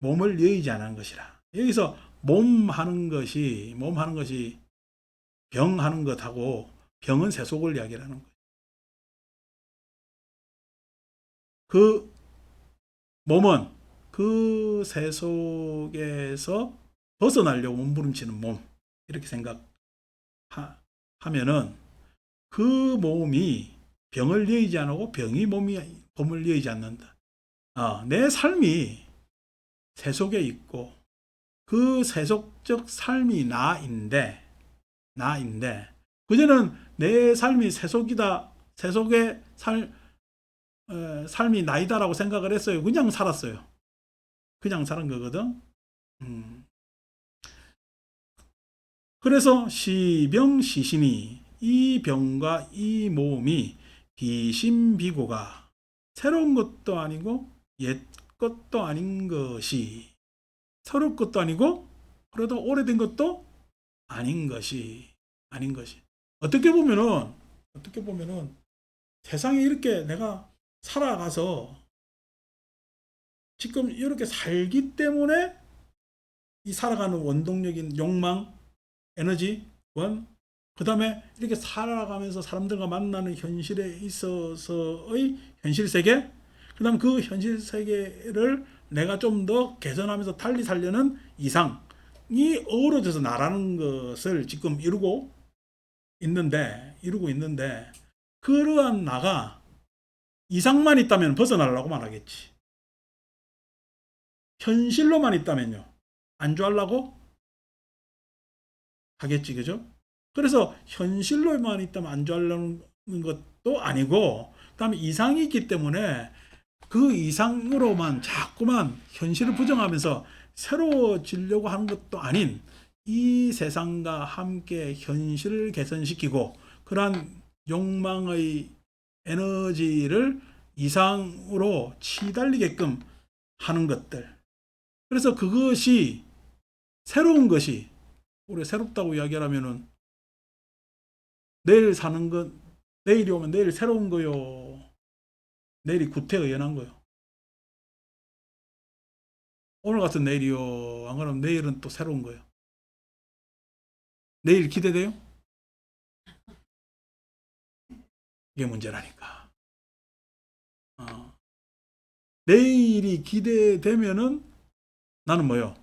몸을 여의지 않은 것이라. 여기서 몸 하는 것이 병하는 것하고 병은 세속을 이야기하는 거예요. 그 몸은 그 세속에서 벗어나려고 몸부림치는 몸 이렇게 생각하면은 그 몸이 병을 여의지 않고 병이 몸을 여의지 않는다. 내 삶이 세속에 있고 그 세속적 삶이 나인데 그전에는 내 삶이 세속이다, 세속의 삶이 나이다라고 생각을 했어요. 그냥 살았어요. 그냥 사는 거거든. 그래서 시병시신이 이 병과 이 몸이 비신비고가 새로운 것도 아니고 옛 것도 아닌 것이 새로운 것도 아니고 그래도 오래된 것도 아닌 것이 어떻게 보면은 세상에 이렇게 내가 살아가서 지금 이렇게 살기 때문에 이 살아가는 원동력인 욕망, 에너지, 그 다음에 이렇게 살아가면서 사람들과 만나는 현실에 있어서의 현실 세계, 그 다음 그 현실 세계를 내가 좀 더 개선하면서 달리 살려는 이상이 어우러져서 나라는 것을 지금 이루고 있는데, 그러한 나가 이상만 있다면 벗어나려고만 하겠지. 현실로만 있다면요. 안주하려고 하겠지, 그죠? 그래서 현실로만 있다면 안주하려는 것도 아니고, 그 다음에 이상이 있기 때문에 그 이상으로만 자꾸만 현실을 부정하면서 새로워지려고 하는 것도 아닌 이 세상과 함께 현실을 개선시키고 그러한 욕망의 에너지를 이상으로 치달리게끔 하는 것들. 그래서 그것이 새로운 것이 우리 새롭다고 이야기하면은 내일 사는 것, 내일이 오면 내일 새로운 거요. 내일이 구태의연한 거요. 오늘 같은 내일이요. 안 그러면 내일은 또 새로운 거예요. 내일 기대돼요? 이게 문제라니까. 내일이 기대되면은 나는 뭐요?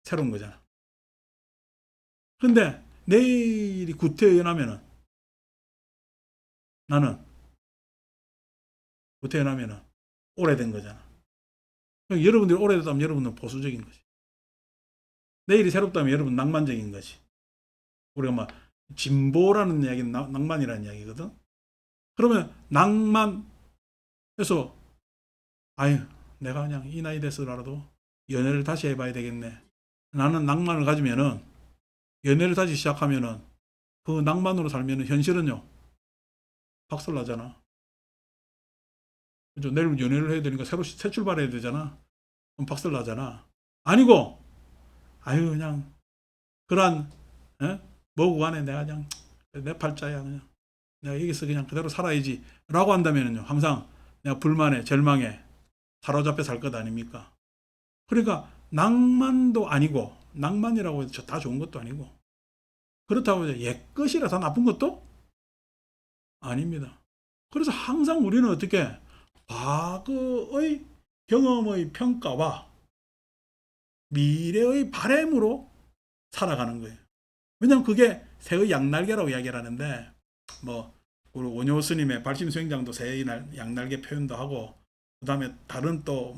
새로운 거잖아. 근데 내일이 구태의연하면은 나는 구태의연하면은 오래된 거잖아. 여러분들이 오래됐다면 여러분은 보수적인 거지. 내일이 새롭다면 여러분 낭만적인 거지. 우리가 막 진보라는 이야기는 낭만이라는 이야기거든. 그러면 낭만에서 아유, 내가 그냥 이 나이 돼서라도 연애를 다시 해봐야 되겠네. 나는 낭만을 가지면은, 연애를 다시 시작하면은, 그 낭만으로 살면은 현실은요, 박살나잖아. 그죠? 내일 연애를 해야 되니까 새로 새 출발해야 되잖아. 그럼 박살나잖아. 아니고, 아유, 그냥, 그러한, 에? 뭐고 간에 내가 그냥, 내 팔자야, 그냥. 내가 여기서 그냥 그대로 살아야지. 라고 한다면요, 항상 내가 불만에, 절망에 사로잡혀 살 것 아닙니까? 그러니까, 낭만도 아니고, 낭만이라고 해서 다 좋은 것도 아니고, 그렇다고 해서 옛것이라 다 나쁜 것도 아닙니다. 그래서 항상 우리는 어떻게, 과거의 경험의 평가와 미래의 바램으로 살아가는 거예요. 왜냐하면 그게 새의 양날개라고 이야기를 하는데, 뭐 우리 원효 스님의 발심수행장도 새의 양날개 표현도 하고, 그 다음에 다른 또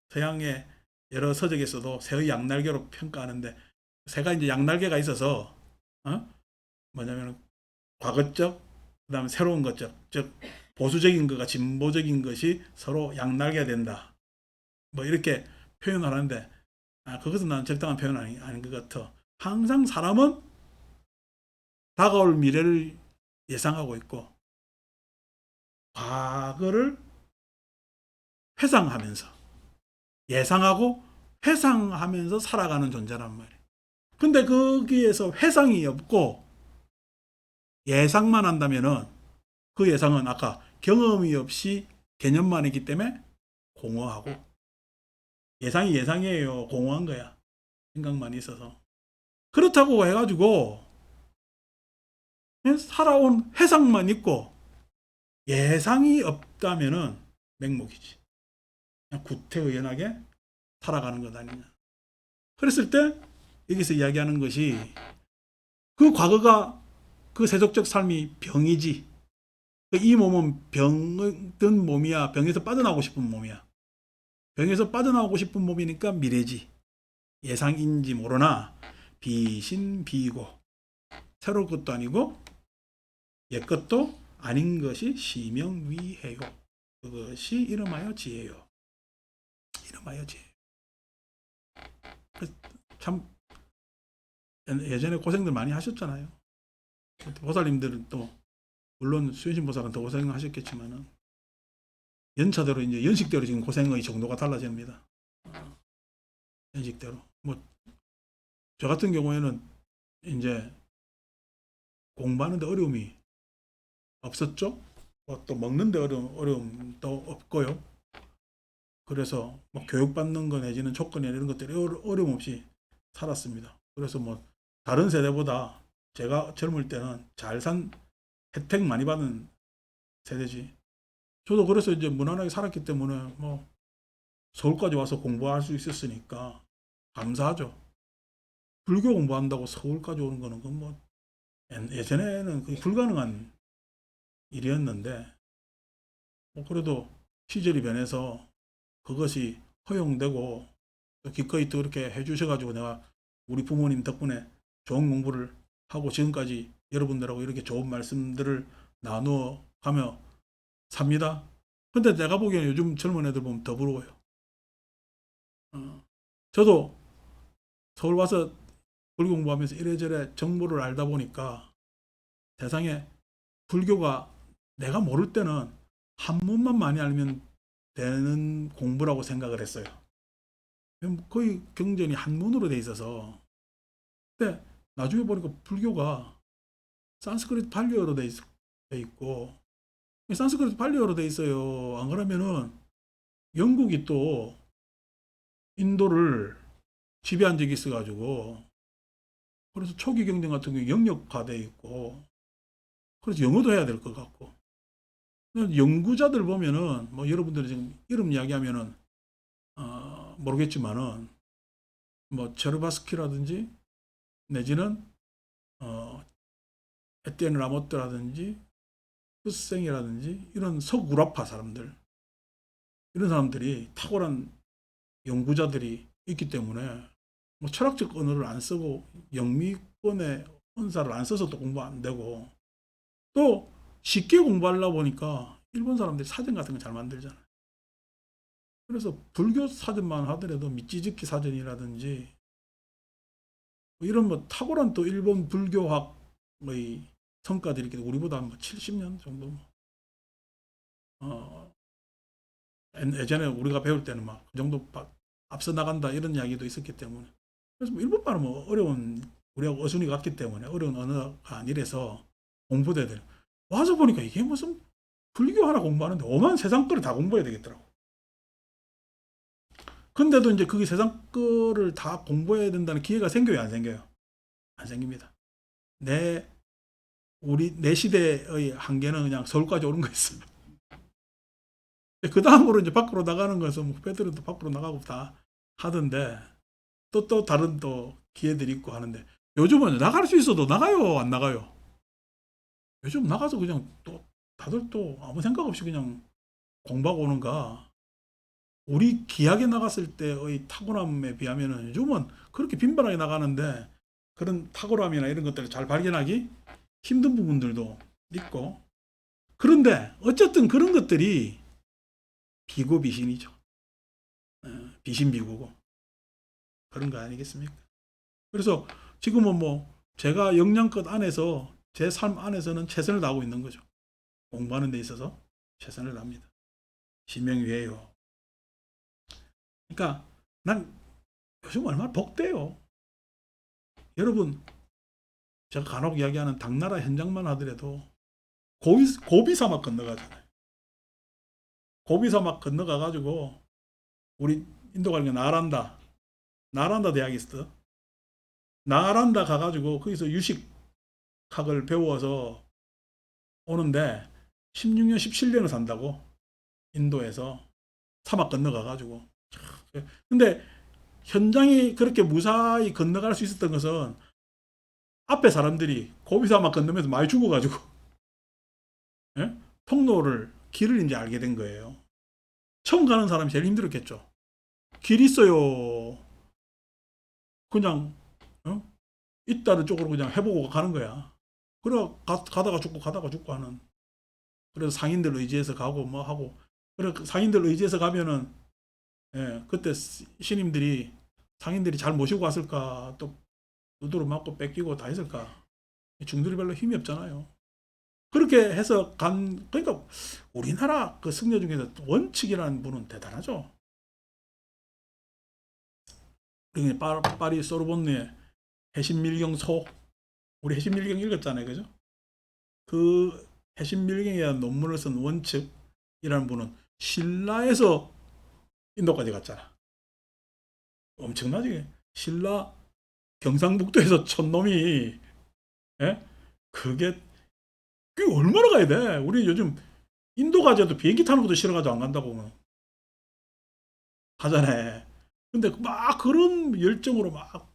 서양의 여러 서적에서도 새의 양날개로 평가하는데, 새가 이제 양날개가 있어서 뭐냐면 과거적, 그 다음에 새로운 것적, 즉 보수적인 것과 진보적인 것이 서로 양날개가 된다. 뭐 이렇게 표현을 하는데, 그것은 난 적당한 표현 아닌 것 같아. 항상 사람은 다가올 미래를 예상하고 있고, 과거를 회상하면서, 예상하고 회상하면서 살아가는 존재란 말이에요. 근데 거기에서 회상이 없고 예상만 한다면은, 그 예상은 아까 경험이 없이 개념만 있기 때문에 공허하고, 예상이 예상이에요. 공허한 거야. 생각만 있어서. 그렇다고 해가지고 살아온 회상만 있고 예상이 없다면은 맹목이지. 그냥 구태의연하게 살아가는 것 아니냐. 그랬을 때 여기서 이야기하는 것이, 그 과거가, 그 세속적 삶이 병이지. 이 몸은 병든 몸이야. 병에서 빠져나오고 싶은 몸이야. 병에서 빠져나오고 싶은 몸이니까 미래지. 예상인지 모르나 비신비고, 새로울 것도 아니고 옛 것도 아닌 것이 시명위해요. 그것이 이름하여 지혜요. 이름하여 지혜. 참 예전에 고생들 많이 하셨잖아요. 보살님들은 또 물론 수현신 보살은 더 고생하셨겠지만은, 연차대로 이제 연식대로 지금 고생의 정도가 달라집니다. 연식대로. 뭐 저 같은 경우에는 이제 공부하는데 어려움이 없었죠. 또 먹는데 어려움도 없고요. 그래서 뭐 교육받는 거 내지는 조건이나 이런 것들이 어려움 없이 살았습니다. 그래서 뭐 다른 세대보다 제가 젊을 때는 잘 산, 혜택 많이 받은 세대지. 저도 그래서 이제 무난하게 살았기 때문에 뭐 서울까지 와서 공부할 수 있었으니까 감사하죠. 불교 공부한다고 서울까지 오는 거는 그뭐 예전에는 불가능한 일이었는데, 뭐 그래도 시절이 변해서 그것이 허용되고, 또 기꺼이 또 이렇게 해주셔가지고 내가 우리 부모님 덕분에 좋은 공부를 하고 지금까지 여러분들하고 이렇게 좋은 말씀들을 나누어 가며 삽니다. 근데 내가 보기에는 요즘 젊은 애들 보면 더 부러워요. 저도 서울 와서 불교 공부하면서 이래저래 정보를 알다 보니까, 세상에 불교가 내가 모를 때는 한문만 많이 알면 되는 공부라고 생각을 했어요. 거의 경전이 한문으로 돼 있어서. 근데 나중에 보니까 불교가 산스크리트 발리어로 돼 있고, 산스크리트 발리어로 돼 있어요. 안 그러면은 영국이 또 인도를 지배한 적이 있어가지고, 그래서 초기 경전 같은 게 영역화돼 있고, 그래서 영어도 해야 될 것 같고. 연구자들 보면은 뭐 여러분들이 지금 이름 이야기하면은 모르겠지만은, 뭐 체르바스키라든지 내지는 어 에티엔 라모트라든지 후생이라든지 이런 서구라파 사람들, 이런 사람들이 탁월한 연구자들이 있기 때문에 뭐 철학적 언어를 안 쓰고 영미권의 언사를 안 써서 또 공부 안 되고, 또 쉽게 공부하려 보니까 일본 사람들이 사전 같은 거 잘 만들잖아요. 그래서 불교 사전만 하더라도 미찌즈키 사전이라든지 뭐 이런 뭐 탁월한 또 일본 불교학의 성과들이 있기 때문에 우리보다 뭐 70년 정도 어, 예전에 우리가 배울 때는 막 그 정도 앞서 나간다 이런 이야기도 있었기 때문에 그래서 뭐 일본말은 뭐 어려운 우리하고 어순이 같기 때문에 어려운 언어가 아니라서 공부도 해야 돼요. 와서 보니까 이게 무슨 불교 하나 공부하는데 오만 세상 거를 다 공부해야 되겠더라고. 근데도 이제 그게 세상 거를 다 공부해야 된다는 기회가 생겨요, 안 생겨요? 안 생깁니다. 내 시대의 한계는 그냥 서울까지 오는 거였어요. 그 다음으로 이제 밖으로 나가는 것은 뭐 후배들은 또 밖으로 나가고 다 하던데 또 다른 또 기회들이 있고 하는데 요즘은 나갈 수 있어도 나가요, 안 나가요? 요즘 나가서 그냥 또 다들 또 아무 생각 없이 그냥 공부하고 오는가. 우리 기하게 나갔을 때의 탁월함에 비하면은 요즘은 그렇게 빈번하게 나가는데 그런 탁월함이나 이런 것들을 잘 발견하기 힘든 부분들도 있고 그런데 어쨌든 그런 것들이 비고비신이죠. 비신비고고 그런 거 아니겠습니까? 그래서 지금은 뭐 제가 역량껏 안에서 제 삶 안에서는 최선을 다하고 있는 거죠. 공부하는 데 있어서 최선을 다합니다. 신명위에요. 그러니까 난 요즘 얼마나 복돼요. 여러분 제가 간혹 이야기하는 당나라 현장만 하더라도 고비사막 건너가잖아요. 고비사막 건너가가지고 우리 인도 가는 게 나란다 대학이 있어. 나란다 가가지고 거기서 유식학을 배워서 오는데 16년, 17년을 산다고 인도에서 사막 건너가가지고. 근데 현장이 그렇게 무사히 건너갈 수 있었던 것은 앞에 사람들이 고비사막 건너면서 많이 죽어가지고 예? 통로를 길을 이제 알게 된 거예요. 처음 가는 사람이 제일 힘들었겠죠. 길 있어요. 그냥 어? 있다는 쪽으로 그냥 해보고 가는 거야. 그래 가다가 죽고 하는. 그래서 상인들 의지해서 가고 뭐 하고. 그래 상인들 의지해서 가면은 그때 신임들이 상인들이 잘 모시고 갔을까 또 두드러 맞고 뺏기고 다 했을까. 중들이 별로 힘이 없잖아요. 그렇게 해서 그러니까 우리나라 그 승려 중에서 원칙이라는 분은 대단하죠. 우리 파리 소르본느의 해신밀경소, 우리 해신밀경 읽었잖아요, 그죠? 그 해신밀경에 대한 논문을 쓴 원칙이라는 분은 신라에서 인도까지 갔잖아. 엄청나지? 신라 경상북도에서 촌놈이 예? 그게 얼마나 가야 돼? 우리 요즘 인도 가자도 비행기 타는 것도 싫어가지고 안 간다고 뭐 하잖아요. 근데 막 그런 열정으로 막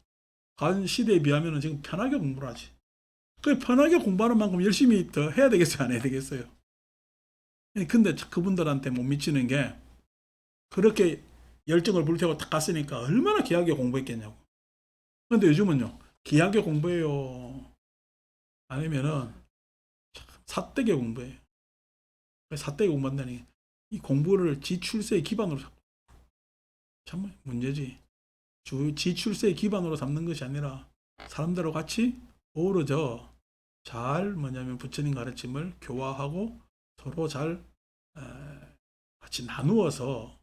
간 시대에 비하면 지금 편하게 공부를 하지. 그 편하게 공부하는 만큼 열심히 더 해야 되겠어요, 안 해야 되겠어요? 근데 그분들한테 못 미치는 게 그렇게 열정을 불태우고 딱 갔으니까 얼마나 귀하게 공부했겠냐고. 근데 요즘은요, 귀하게 공부해요. 아니면은 사대게 공부해요. 사대게 공부한다니 이 공부를 지출세의 기반으로 참 문제지. 지출세의 기반으로 삼는 것이 아니라 사람들하고 같이 어우러져 잘 뭐냐면 부처님 가르침을 교화하고 서로 잘 같이 나누어서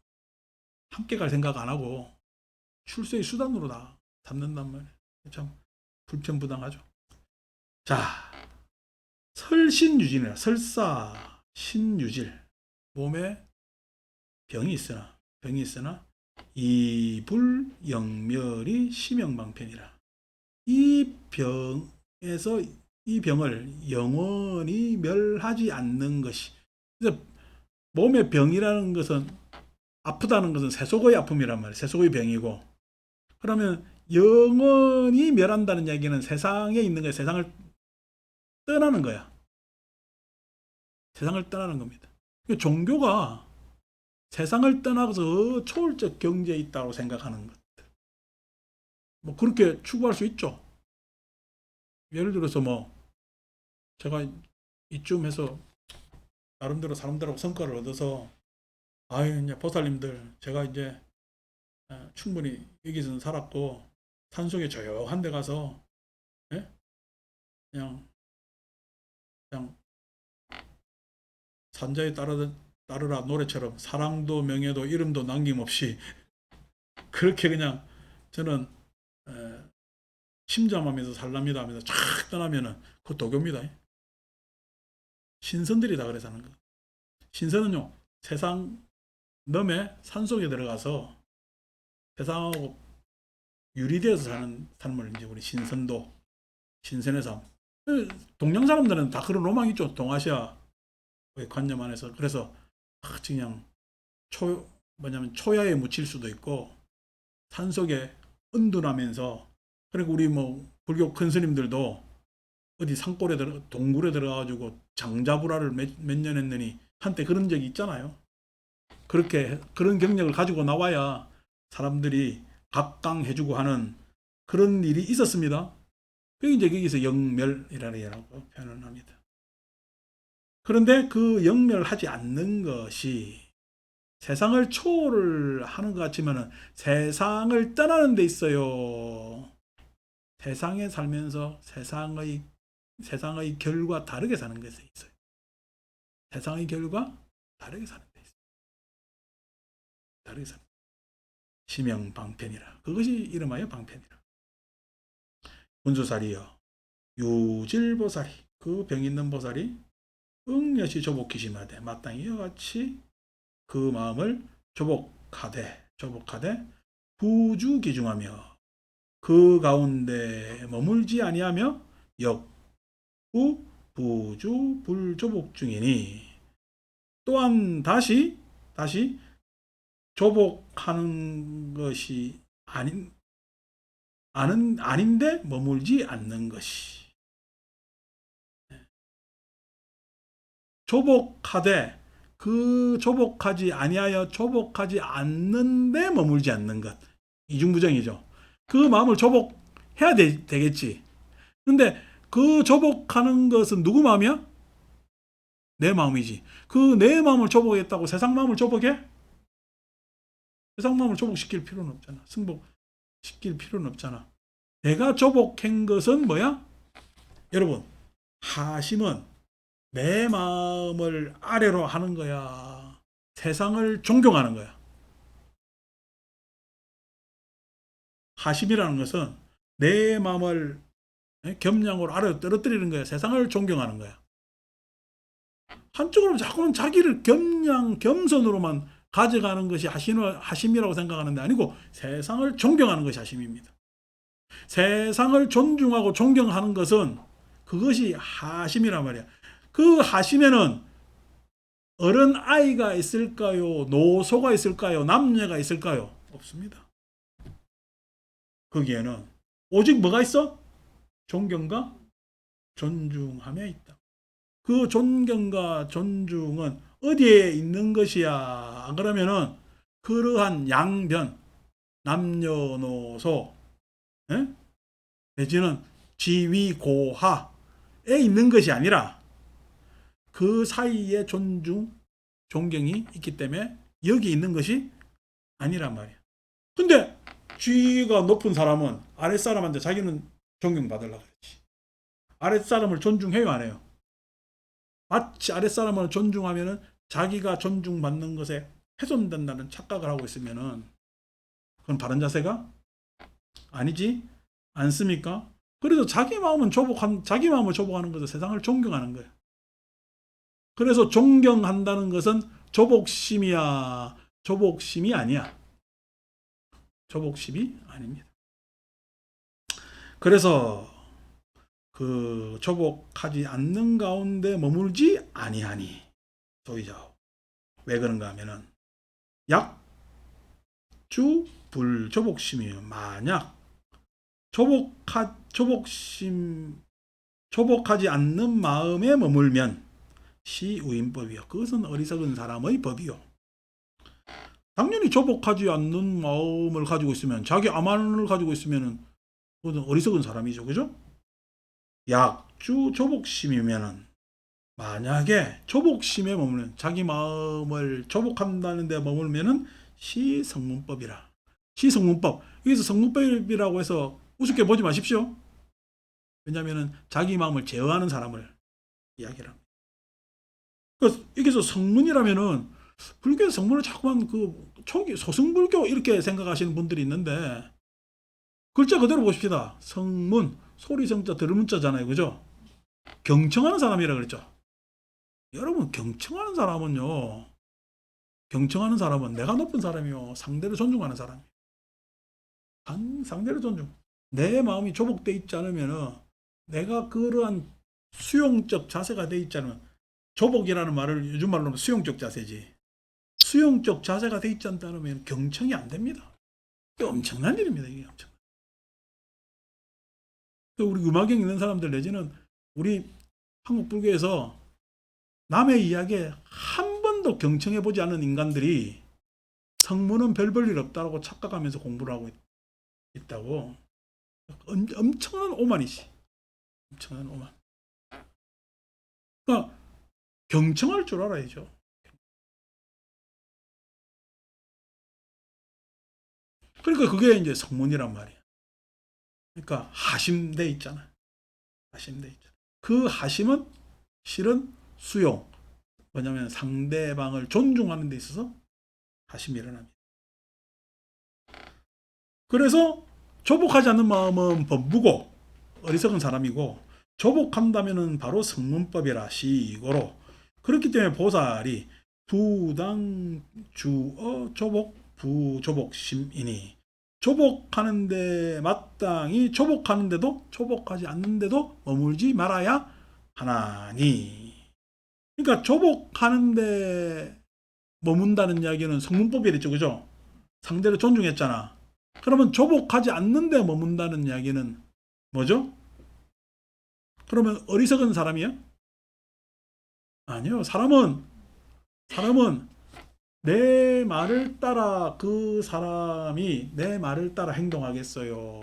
함께 갈 생각 안 하고 출세의 수단으로 다 삼는단 말이에요. 참 불편부당하죠. 자, 설신유진이라 설사 신유질 몸에 병이 있으나 이불영멸이 심형방편이라. 이 병에서 이 병을 영원히 멸하지 않는 것이. 그래서 몸의 병이라는 것은 아프다는 것은 세속의 아픔이란 말이에요. 세속의 병이고. 그러면 영원히 멸한다는 얘기는 세상에 있는 거예요. 세상을 떠나는 거야. 세상을 떠나는 겁니다. 종교가 세상을 떠나서 초월적 경지에 있다고 생각하는 것. 뭐 그렇게 추구할 수 있죠. 예를 들어서 뭐 제가 이쯤 해서 나름대로 사람들하고 성과를 얻어서 아유, 이제 보살님들, 제가 이제 충분히 여기서는 살았고, 산속에 조용한 데 가서, 예? 그냥, 그냥, 산자에 따르라 노래처럼 사랑도 명예도 이름도 남김없이 그렇게 그냥 저는 에, 침잠하면서 살랍니다 하면서 쫙 떠나면은 그 도교입니다. 신선들이 다 그래 사는 거. 신선은요, 세상 넘에 산속에 들어가서 세상하고 유리되어서 사는 삶을 이제 우리 신선도, 신선의 삶. 동양 사람들은 다 그런 로망이 있죠. 동아시아 관념 안에서. 그래서 그냥 뭐냐면 초야에 묻힐 수도 있고 산속에 은둔하면서, 그리고 우리 뭐 불교 큰 스님들도 어디 산골에 동굴에 들어가가지고 장자불화를 몇 년 했느니 한때 그런 적이 있잖아요. 그렇게 그런 경력을 가지고 나와야 사람들이 각광해주고 하는 그런 일이 있었습니다. 그게 이제 거기서 영멸이라고 표현을 합니다. 그런데 그 영멸하지 않는 것이 세상을 초월을 하는 것 같지만은 세상을 떠나는 데 있어요. 세상에 살면서 세상의 결과 다르게 사는 것에 있어요. 세상의 결과 다르게 사는 데 있어요. 다르게 사는. 심영방편이라. 그것이 이름하여 방편이라. 문수살이여 유질보살이, 그 병 있는 보살이 응여시 조복기심하되 마땅히 이와 같이 그 마음을 조복하되 부주기중하며 그 가운데 머물지 아니하며 역부 부주 불조복 중이니, 또한 다시 조복하는 것이 아닌데 머물지 않는 것이, 조복하되 그 조복하지 아니하여 조복하지 않는데 머물지 않는 것, 이중부정이죠. 그 마음을 조복해야 되겠지. 근데 그 조복하는 것은 누구 마음이야? 내 마음이지. 그 내 마음을 조복했다고 세상 마음을 조복해? 세상 마음을 조복시킬 필요는 없잖아. 승복시킬 필요는 없잖아. 내가 조복한 것은 뭐야? 여러분, 하심은 내 마음을 아래로 하는 거야. 세상을 존경하는 거야. 하심이라는 것은 내 마음을 겸양으로 아래로 떨어뜨리는 거야. 세상을 존경하는 거야. 한쪽으로 자꾸는 자기를 겸손으로만 가져가는 것이 하심이라고 생각하는데 아니고 세상을 존경하는 것이 하심입니다. 세상을 존중하고 존경하는 것은 그것이 하심이란 말이야. 그 하심에는 어른 아이가 있을까요? 노소가 있을까요? 남녀가 있을까요? 없습니다. 거기에는 오직 뭐가 있어? 존경과 존중함에 있다. 그 존경과 존중은 어디에 있는 것이야? 그러면은 그러한 양변, 남녀노소, 내지는 지위고하에 있는 것이 아니라 그 사이에 존경이 있기 때문에 여기 있는 것이 아니란 말이야. 근데 지위가 높은 사람은 아랫사람한테 자기는 존경받으려고 그랬지. 아랫사람을 존중해요, 안 해요? 마치 아랫사람을 존중하면은 자기가 존중받는 것에 훼손된다는 착각을 하고 있으면은 그건 바른 자세가 아니지 않습니까? 그래서 자기 마음을 조복하는 것은 세상을 존경하는 거예요. 그래서 존경한다는 것은 조복심이야. 조복심이 아니야. 조복심이 아닙니다. 그래서 그 조복하지 않는 가운데 머물지 아니하니 소이자오. 왜 그런가 하면은 약주 불조복심이요. 만약 조복하지 않는 마음에 머물면 시우인법이요. 그것은 어리석은 사람의 법이요. 당연히 조복하지 않는 마음을 가지고 있으면, 자기 암만을 가지고 있으면은 그것은 어리석은 사람이죠. 그죠? 약주 조복심이면은 만약에 조복심에 머무는 자기 마음을 조복한다는 데 머물면은 시성문법이라. 시성문법. 여기서 성문법이라고 해서 우습게 보지 마십시오. 왜냐하면 자기 마음을 제어하는 사람을 이야기를 합니다. 그래서 여기서 성문이라면은 불교의 성문을 자꾸만 그 초기 소승불교 이렇게 생각하시는 분들이 있는데 글자 그대로 보십시다. 성문, 소리성자 들문자잖아요. 그죠? 경청하는 사람이라 그랬죠. 여러분 경청하는 사람은요. 경청하는 사람은 내가 높은 사람이요. 상대를 존중하는 사람이에요. 상대를 존중. 내 마음이 조복되어 있지 않으면 내가 그러한 수용적 자세가 되어 있지 않으면 조복이라는 말을 요즘 말로는 수용적 자세지. 수용적 자세가 되어 있지 않다면 경청이 안 됩니다. 이게 엄청난 일입니다. 이게 엄청. 우리 음악경 있는 사람들 내지는 우리 한국 불교에서 남의 이야기에 한 번도 경청해 보지 않은 인간들이 성문은 별 볼 일 없다라고 착각하면서 공부를 하고 있다고. 엄청난 오만이지. 엄청난 오만. 그러니까 경청할 줄 알아야죠. 그러니까 그게 이제 성문이란 말이야. 그러니까 하심돼 있잖아. 하심돼 있잖아. 그 하심은 실은 수용. 뭐냐면 상대방을 존중하는 데 있어서 하심이 일어납니다. 그래서 조복하지 않는 마음은 범부고 어리석은 사람이고 조복한다면은 바로 성문법이라 시고로. 그렇기 때문에 보살이 부당주어 조복 부조복심이니 조복하는데 마땅히 조복하는데도 조복하지 않는데도 머물지 말아야 하나니. 그러니까 조복하는데 머문다는 이야기는 성문법이랬죠. 그죠? 상대를 존중했잖아. 그러면 조복하지 않는데 머문다는 이야기는 뭐죠? 그러면 어리석은 사람이야? 아니요. 사람은 내 말을 따라 그 사람이 내 말을 따라 행동하겠어요?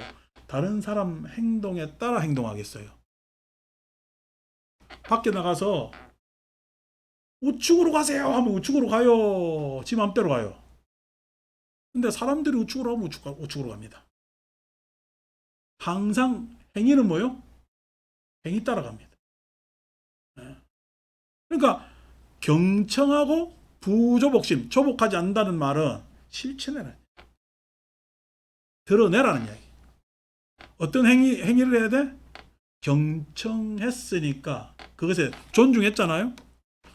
다른 사람 행동에 따라 행동하겠어요? 밖에 나가서 우측으로 가세요 하면 우측으로 가요. 지 맘대로 가요. 근데 사람들이 우측으로 하면 우측으로 갑니다. 항상 행위는 뭐요? 행위 따라갑니다. 그러니까 경청하고 부조복심, 조복하지 않는다는 말은 실천해라. 드러내라는 이야기. 어떤 행위를 해야 돼? 경청했으니까 그것에 존중했잖아요.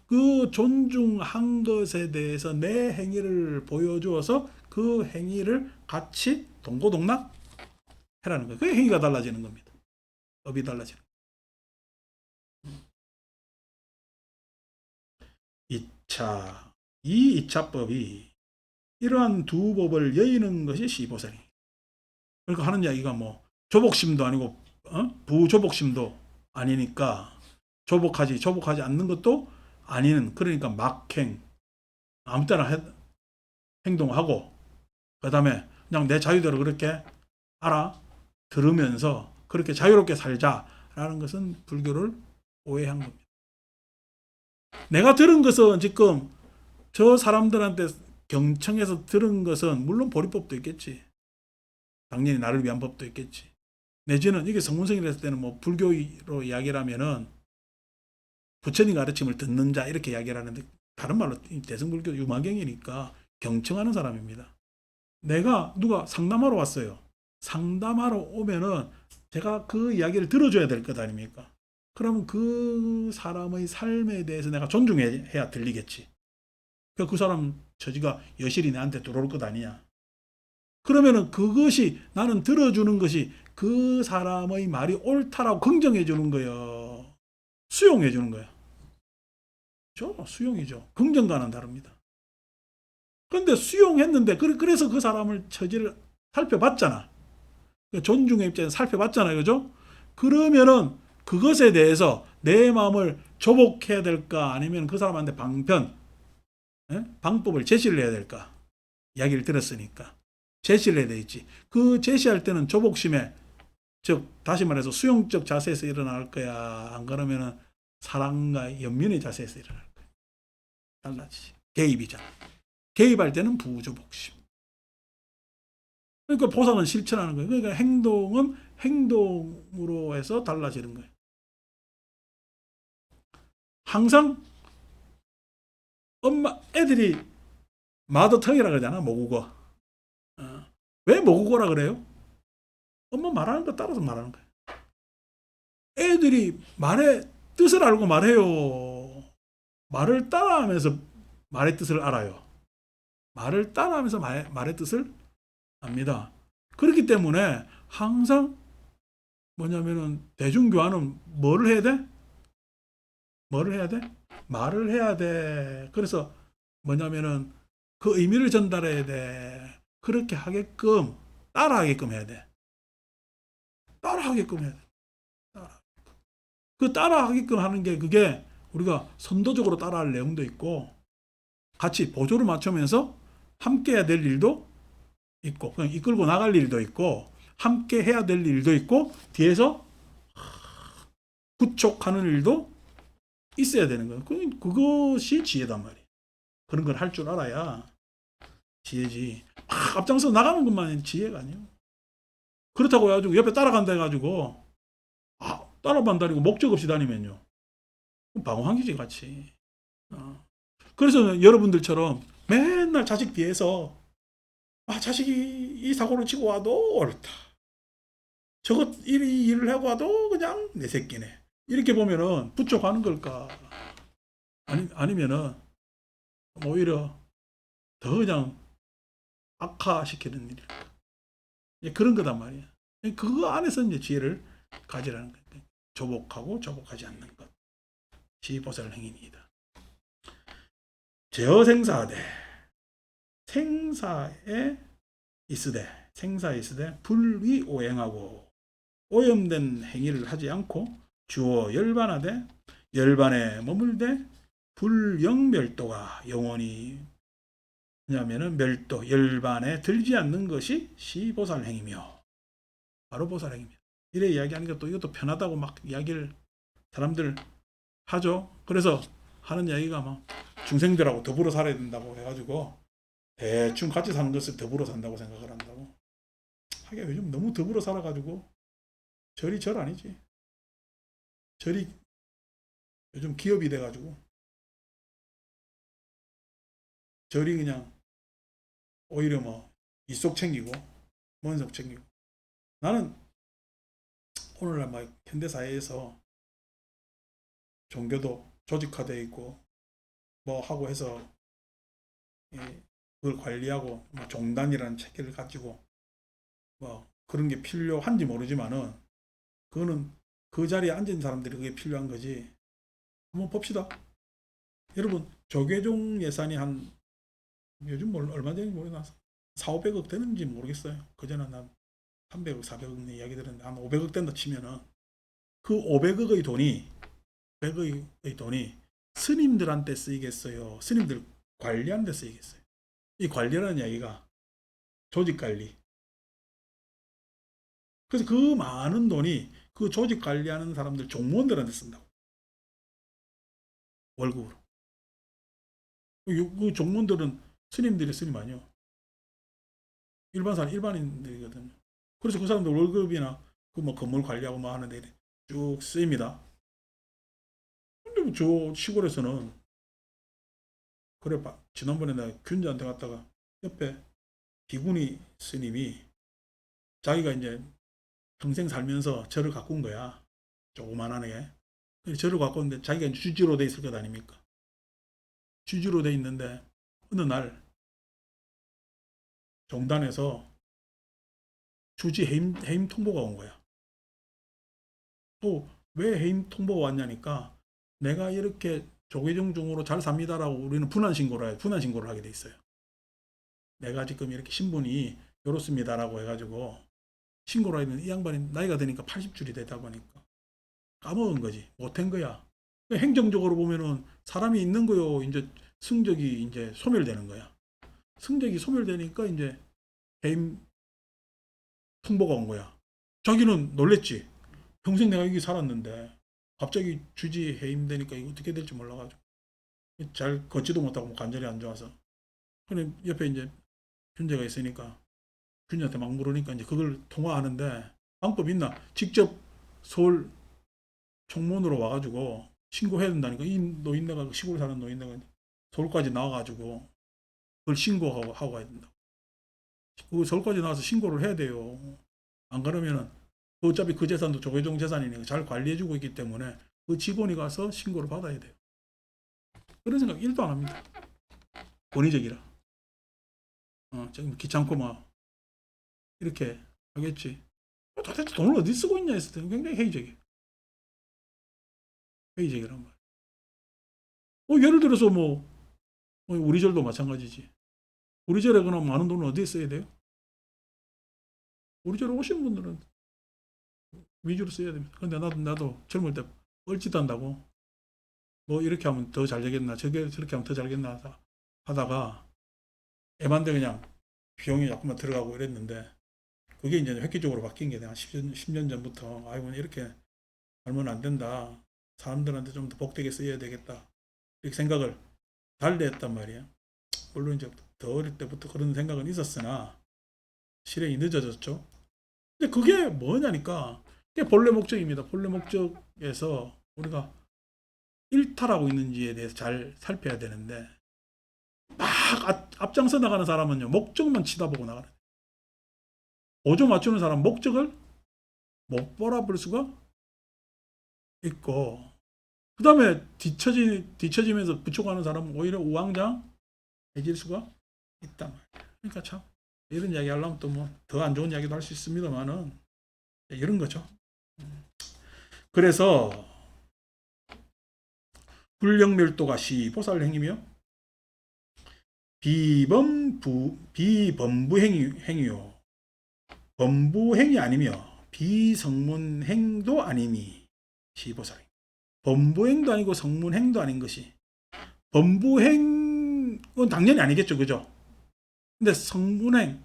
그 존중한 것에 대해서 내 행위를 보여주어서 그 행위를 같이 동고동락 해라는 거예요. 그 행위가 달라지는 겁니다. 법이 달라지는 거예요. 2차. 이 2차법이 이러한 두 법을 여의는 것이 시보살이. 그러니까 하는 이야기가 뭐 조복심도 아니고 부조복심도 아니니까 조복하지 않는 것도 아니는, 그러니까 막행, 아무 때나 행동하고 그 다음에 그냥 내 자유대로 그렇게 들으면서 그렇게 자유롭게 살자라는 것은 불교를 오해한 겁니다. 내가 들은 것은 지금 저 사람들한테 경청해서 들은 것은 물론 보리법도 있겠지. 당연히 나를 위한 법도 있겠지. 내지는 이게 성문성이라 했을 때는 뭐 불교로 이야기를 하면은 부처님 가르침을 듣는 자 이렇게 이야기를 하는데 다른 말로 대승불교 유마경이니까 경청하는 사람입니다. 내가 누가 상담하러 왔어요. 상담하러 오면은 제가 그 이야기를 들어줘야 될 것 아닙니까? 그러면 그 사람의 삶에 대해서 내가 존중해야 들리겠지. 그 사람 처지가 여실히 내한테 들어올 것 아니냐. 그러면은 그것이 나는 들어주는 것이 그 사람의 말이 옳다라고 긍정해 주는 거예요. 수용해 주는 거예요. 수용이죠. 긍정과는 다릅니다. 그런데 수용했는데 그래서 그 사람을 처지를 살펴봤잖아. 존중의 입장에서 살펴봤잖아요. 그죠? 그러면은 그것에 대해서 내 마음을 조복해야 될까 아니면 그 사람한테 방법을 제시를 해야 될까? 이야기를 들었으니까 제시를 해야 되겠지. 그 제시할 때는 조복심에, 즉 다시 말해서 수용적 자세에서 일어날 거야. 안 그러면은 사랑과 연민의 자세에서 일어날 거예요. 달라지지. 개입이잖아. 개입할 때는 부조복심. 그러니까 보상은 실천하는 거예요. 그러니까 행동은 행동으로 해서 달라지는 거예요. 항상 애들이 마더텅이라 그러잖아, 모국어. 왜 모국어라 그래요? 엄마 말하는 거 따라서 말하는 거예요. 애들이 말의 뜻을 알고 말해요. 말을 따라하면서 말의 뜻을 알아요. 말을 따라하면서 말의 뜻을 압니다. 그렇기 때문에 항상 뭐냐면은 대중교환은 뭐를 해야 돼? 뭐를 해야 돼? 말을 해야 돼. 그래서 뭐냐면은 그 의미를 전달해야 돼. 그렇게 하게끔 따라하게끔 해야 돼. 따라하게끔 해야 돼. 그 따라하게끔 하는 게 그게 우리가 선도적으로 따라할 내용도 있고 같이 보조를 맞추면서 함께 해야 될 일도 있고 그냥 이끌고 나갈 일도 있고 함께 해야 될 일도 있고 뒤에서 구촉하는 일도 있어야 되는 거예요. 그것이 지혜단 말이에요. 그런 걸 할 줄 알아야 지혜지. 앞장서 나가는 것만 지혜가 아니에요. 그렇다고 해가지고 옆에 따라간다 해가지고 따라만 다니고 목적 없이 다니면요. 방황기지 같이. 그래서 여러분들처럼 맨날 자식 뒤에서 자식이 이 사고를 치고 와도 옳다. 저것 이 일을 하고 와도 그냥 내 새끼네. 이렇게 보면은 부족하는 걸까? 아니면은 오히려 더 그냥 악화시키는 일일까? 그런 거단 말이야. 그거 안에서 이제 지혜를 가지라는 거야. 조복하고 조복하지 않는 것. 지보살 행위입니다. 제어생사대 생사에 있으되 불위오행하고 오염된 행위를 하지 않고 주어 열반하되 열반에 머물되 불영멸도가 영원히 왜냐하면 멸도 열반에 들지 않는 것이 시보살행이며 바로 보살행이며 이래 이야기하니까 또 이것도 편하다고 막 이야기를 사람들 하죠. 그래서 하는 이야기가 막 중생들하고 더불어 살아야 된다고 해가지고 대충 같이 사는 것을 더불어 산다고 생각을 한다고. 하긴 요즘 너무 더불어 살아가지고 절이 절 아니지. 절이 요즘 기업이 돼가지고 절이 그냥 오히려 뭐 이속 챙기고 먼속 챙기고. 나는 오늘날 막 현대 사회에서 종교도 조직화되어 있고 뭐 하고 해서 그걸 관리하고 뭐 종단이라는 체계를 가지고 뭐 그런 게 필요한지 모르지만은 그거는 그 자리에 앉은 사람들이 그게 필요한 거지. 한번 봅시다. 여러분 조계종 예산이 한 요즘 얼마 전인지 모르겠어. 4, 500억 되는지 모르겠어요. 그전에 난 300억, 400억 이야기 들었는데 한 500억 된다 치면은 그 500억의 돈이 100억의 돈이 스님들한테 쓰이겠어요? 스님들 관리하는 데 쓰이겠어요? 이 관리라는 이야기가 조직 관리. 그래서 그 많은 돈이 그 조직 관리하는 사람들 종무원들한테 쓴다고. 월급으로. 그 종무원들은 스님들이 스님 아니요. 일반 사람, 일반인들이거든요. 그래서 그 사람들 월급이나 그 뭐 건물 관리하고 뭐 하는 데 쭉 쓰입니다. 근데 저 시골에서는 그래 지난번에 내가 균자한테 갔다가 옆에 비구니 스님이 자기가 이제 평생 살면서 절을 가꾼 거야. 조그만하게. 절을 가꿨는데 자기가 주지로 돼 있을 것 아닙니까? 주지로 돼 있는데 어느 날 종단에서 주지 해임 통보가 온 거야. 또 왜 해임 통보가 왔냐니까 내가 이렇게 조계종 중으로 잘 삽니다라고 우리는 분한 신고를 하게 돼 있어요. 내가 지금 이렇게 신분이 이렇습니다라고 해가지고 신고를 하면 이 양반이 나이가 드니까 80줄이 되다 보니까 까먹은 거지. 못한 거야. 행정적으로 보면은 사람이 있는 거요. 이제 승적이 이제 소멸되는 거야. 승적이 소멸되니까 이제 해임 통보가 온 거야. 자기는 놀랬지. 평생 내가 여기 살았는데 갑자기 주지 해임되니까 이거 어떻게 될지 몰라가지고 잘 걷지도 못하고 뭐 관절이 안 좋아서. 근데 옆에 이제 균재가 있으니까 균재한테 막 물으니까 이제 그걸 통화하는데 방법 있나? 직접 서울 총무원으로 와가지고 신고해야 된다니까. 이 노인네가 시골에 사는 노인네가 서울까지 나와가지고 그걸 신고하고 가야 된다. 그 서울까지 나와서 신고를 해야 돼요. 안 그러면은 어차피 그 재산도 조계종 재산이니까 잘 관리해주고 있기 때문에 그 직원이 가서 신고를 받아야 돼요. 그런 생각 1도 안 합니다. 권위적이라. 좀 귀찮고 막 이렇게 하겠지. 도대체 돈을 어디 쓰고 있냐 했을 때 굉장히 회의적이에요. 회의적이란 말이에요. 예를 들어서 뭐 우리 절도 마찬가지지. 우리 절에 그럼 많은 돈을 어디에 써야 돼요? 우리 절에 오신 분들은 위주로 써야 됩니다. 근데 나도 젊을 때 뻘짓한다고 뭐 이렇게 하면 더 잘 되겠나 저렇게 하면 더 잘 되겠나 하다가 애만데 그냥 비용이 자꾸만 들어가고 이랬는데 그게 이제 획기적으로 바뀐 게 한 10년 전부터 아이고 이렇게 하면 안 된다. 사람들한테 좀 더 복되게 써야 되겠다. 이렇게 생각을 달리 했단 말이에요. 물론 이제 더 어릴 때부터 그런 생각은 있었으나 실행이 늦어졌죠. 근데 그게 뭐냐니까 그게 본래 목적입니다. 본래 목적에서 우리가 일탈하고 있는지에 대해서 잘 살펴야 되는데 막 앞장서 나가는 사람은요 목적만 치다보고 나가는 오조 맞추는 사람 목적을 못 바라볼 수가 있고 그 다음에 뒤처지면서 부족하는 사람은 오히려 우왕좌해질 수가 있단 말이에요. 그러니까 참 이런 이야기 하려면 또 뭐 더 안 좋은 이야기도 할 수 있습니다만은 이런 거죠. 그래서 불령멸도가 시보살행이며 비범부행위요. 범부행위 아니며 비성문행도 아니니 시보살행. 범부행도 아니고 성문행도 아닌 것이 범부행은 당연히 아니겠죠, 그죠? 근데 성문행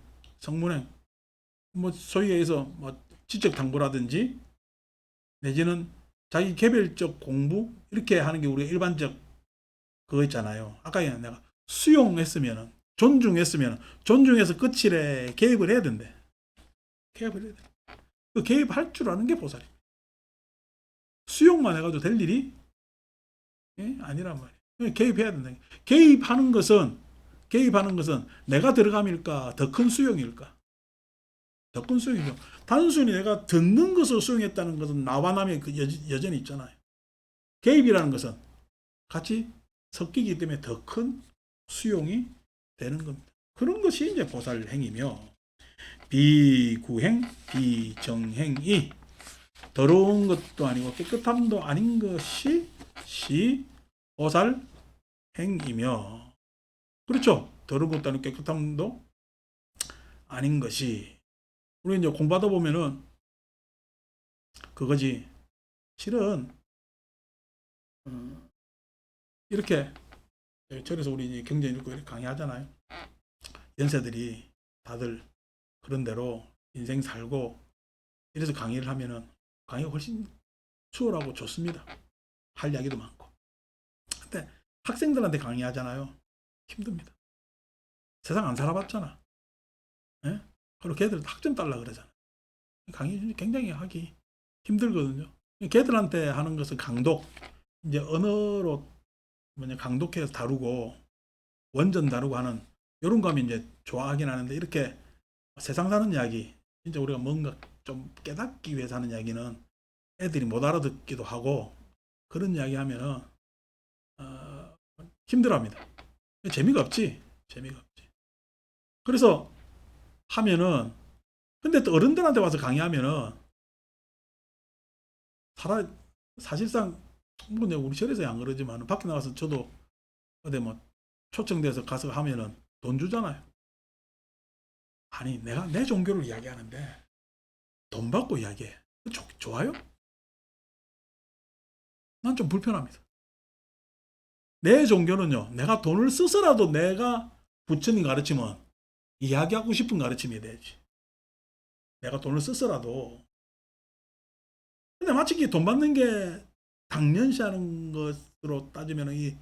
뭐 소위 해서 뭐 지적 당부라든지 내지는 자기 개별적 공부 이렇게 하는 게 우리가 일반적 그거 있잖아요. 아까 내가 수용했으면은 존중해서 끝이래 개입을 해야 된대. 개입을 해야 돼. 그 개입할 줄 아는 게 보살입니다. 수용만 해가지고 될 일이 아니란 말이에요. 개입해야 된다. 개입하는 것은 내가 들어감일까 더 큰 수용일까? 더 큰 수용이죠. 단순히 내가 듣는 것을 수용했다는 것은 나와 남의 그 여전히 있잖아요. 개입이라는 것은 같이 섞이기 때문에 더 큰 수용이 되는 겁니다. 그런 것이 이제 보살행이며 비구행, 비정행이 더러운 것도 아니고 깨끗함도 아닌 것이 시보살행이며 그렇죠. 더러운 것도 아니고 깨끗함도 아닌 것이 우리 이제 공부하다 보면은 그거지. 실은 이렇게 저래서 우리 이제 경제 읽고 이렇게 강의하잖아요. 연세들이 다들 그런 대로 인생 살고 이래서 강의를 하면은 강의가 훨씬 수월하고 좋습니다. 할 이야기도 많고. 근데 학생들한테 강의하잖아요. 힘듭니다. 세상 안 살아봤잖아. 예? 그리고 걔들 학점 달라 그러잖아. 강의 굉장히 하기 힘들거든요. 걔들한테 하는 것은 강독, 이제 언어로 강독해서 다루고 원전 다루고 하는 이런 거 하면 이제 좋아하긴 하는데 이렇게 세상 사는 이야기, 진짜 우리가 뭔가 좀 깨닫기 위해서 하는 이야기는 애들이 못 알아듣기도 하고 그런 이야기 하면은 힘들어합니다. 재미가 없지. 그래서 하면은 근데 또 어른들한테 와서 강의하면은 사실상 물론 우리 절에서 안 그러지만 밖에 나가서 저도 어디 뭐 초청돼서 가서 하면은 돈 주잖아요. 아니 내가 내 종교를 이야기하는데 돈 받고 이야기해. 좋아요? 난 좀 불편합니다. 내 종교는요. 내가 돈을 써서라도 내가 부처님 가르치면 이야기하고 싶은 가르침이 되지. 내가 돈을 써서라도. 근데 마치 돈 받는 게 당연시 하는 것으로 따지면 이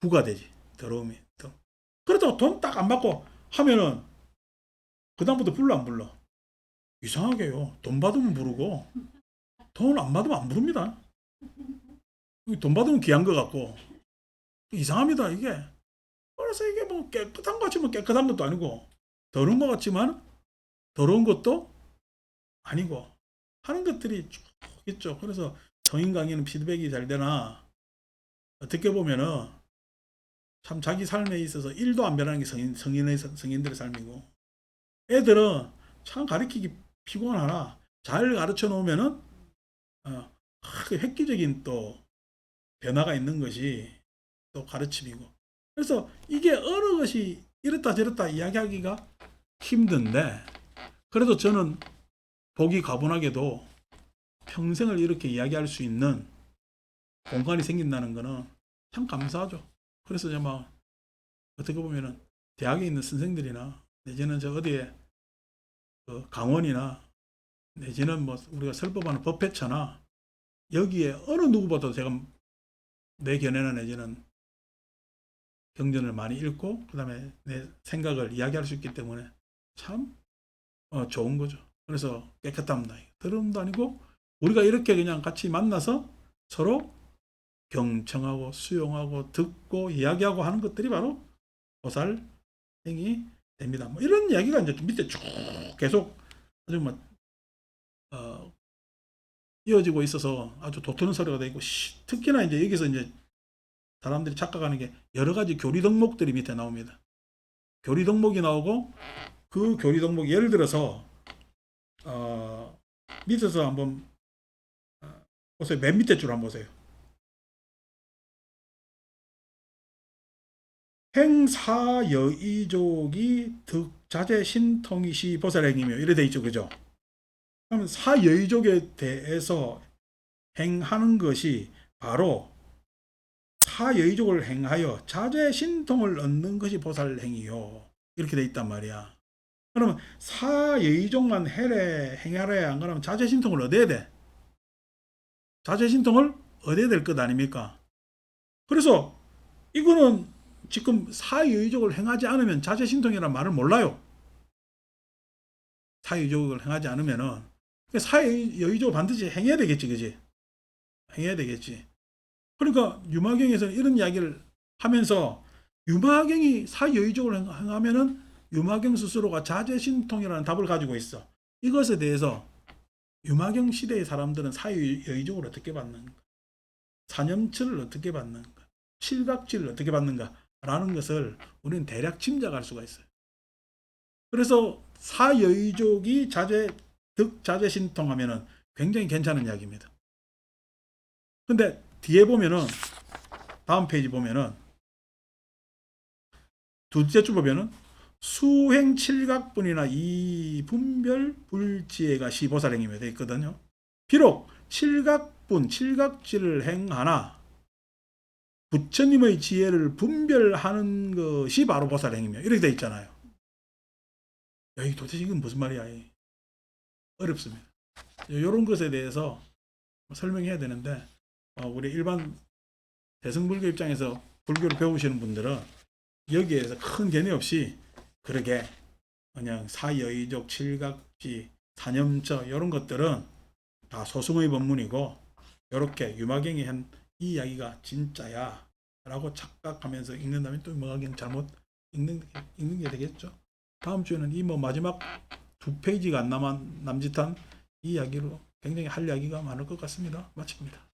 구가 되지. 더러움이. 그렇다고 돈 딱 안 받고 하면은 그다음부터 불러 안 불러? 이상하게요. 돈 받으면 부르고 돈 안 받으면 안 부릅니다. 돈 받으면 귀한 것 같고 이상합니다 이게. 그래서 이게 뭐 깨끗한 것 같지만 깨끗한 것도 아니고 더러운 것 같지만 더러운 것도 아니고 하는 것들이 쭉 있죠. 그래서 성인 강의는 피드백이 잘 되나 어떻게 보면은 참 자기 삶에 있어서 1도 안 변하는 게 성인들의 삶이고 애들은 참 가르치기 피곤하나 잘 가르쳐 놓으면은 획기적인 또 변화가 있는 것이 또 가르침이고 그래서 이게 어느 것이 이렇다 저렇다 이야기하기가 힘든데 그래도 저는 보기 가분하게도 평생을 이렇게 이야기할 수 있는 공간이 생긴다는 거는 참 감사하죠. 그래서 이제 막 어떻게 보면은 대학에 있는 선생들이나 내지는 저 어디에 그 강원이나 내지는 뭐 우리가 설법하는 법회처나 여기에 어느 누구보다도 제가 내 견해나 내지는 경전을 많이 읽고 그 다음에 내 생각을 이야기할 수 있기 때문에 참 좋은 거죠. 그래서 깨끗합니다. 더러움도 아니고 우리가 이렇게 그냥 같이 만나서 서로 경청하고 수용하고 듣고 이야기하고 하는 것들이 바로 보살행위 됩니다. 뭐 이런 이야기가 이제 밑에 쭉 계속 아주 뭐 이어지고 있어서 아주 도토는 소리가 되고 특히나 이제 여기서 이제 사람들이 착각하는 게 여러 가지 교리 덕목들이 밑에 나옵니다. 교리 덕목이 나오고 그 교리 덕목 예를 들어서 밑에서 한번 보세요. 맨 밑에 줄 한번 보세요. 행사여의족이 득자재신통이시 보살행이며 이래 돼 있죠. 그죠? 그러면 사여의족에 대해서 행하는 것이 바로 사여의족을 행하여 자재신통을 얻는 것이 보살행이요. 이렇게 돼 있단 말이야. 그러면 사여의족만 행하래 안 그러면 자재신통을 얻어야 돼. 자재신통을 얻어야 될 것 아닙니까? 그래서 이거는 지금 사여의족을 행하지 않으면 자재신통이라는 말을 몰라요. 사여의족을 행하지 않으면은 사여의족을 반드시 행해야 되겠지, 그지? 행해야 되겠지. 그러니까 유마경에서는 이런 이야기를 하면서 유마경이 사여의족을 행하면은 유마경 스스로가 자재신통이라는 답을 가지고 있어. 이것에 대해서 유마경 시대의 사람들은 사여의족을 어떻게 받는가? 사념처를 어떻게 받는가? 칠각지를 어떻게 받는가? 라는 것을 우리는 대략 짐작할 수가 있어요. 그래서 사여의족이 득자재신통하면은 굉장히 괜찮은 이야기입니다. 근데 뒤에 보면은 다음 페이지 보면은 둘째 줄 보면은 수행 칠각분이나 이 분별 불지혜가 시보살행이며 되어 있거든요. 비록 칠각분, 칠각지를 행하나 부처님의 지혜를 분별하는 것이 바로 보살행이며 이렇게 되어 있잖아요. 야, 도대체 이건 무슨 말이야? 어렵습니다. 이런 것에 대해서 설명해야 되는데 우리 일반 대승불교 입장에서 불교를 배우시는 분들은 여기에서 큰 견해 없이 그러게 그냥 사여의족, 칠각지, 사념처 이런 것들은 다 소승의 법문이고 이렇게 유마경이 한 이 이야기가 진짜야 라고 착각하면서 읽는다면 또 유마경 잘못 읽는 게 되겠죠. 다음 주에는 이 뭐 마지막 2페이지가 안 남짓한 이 이야기로 굉장히 할 이야기가 많을 것 같습니다. 마칩니다.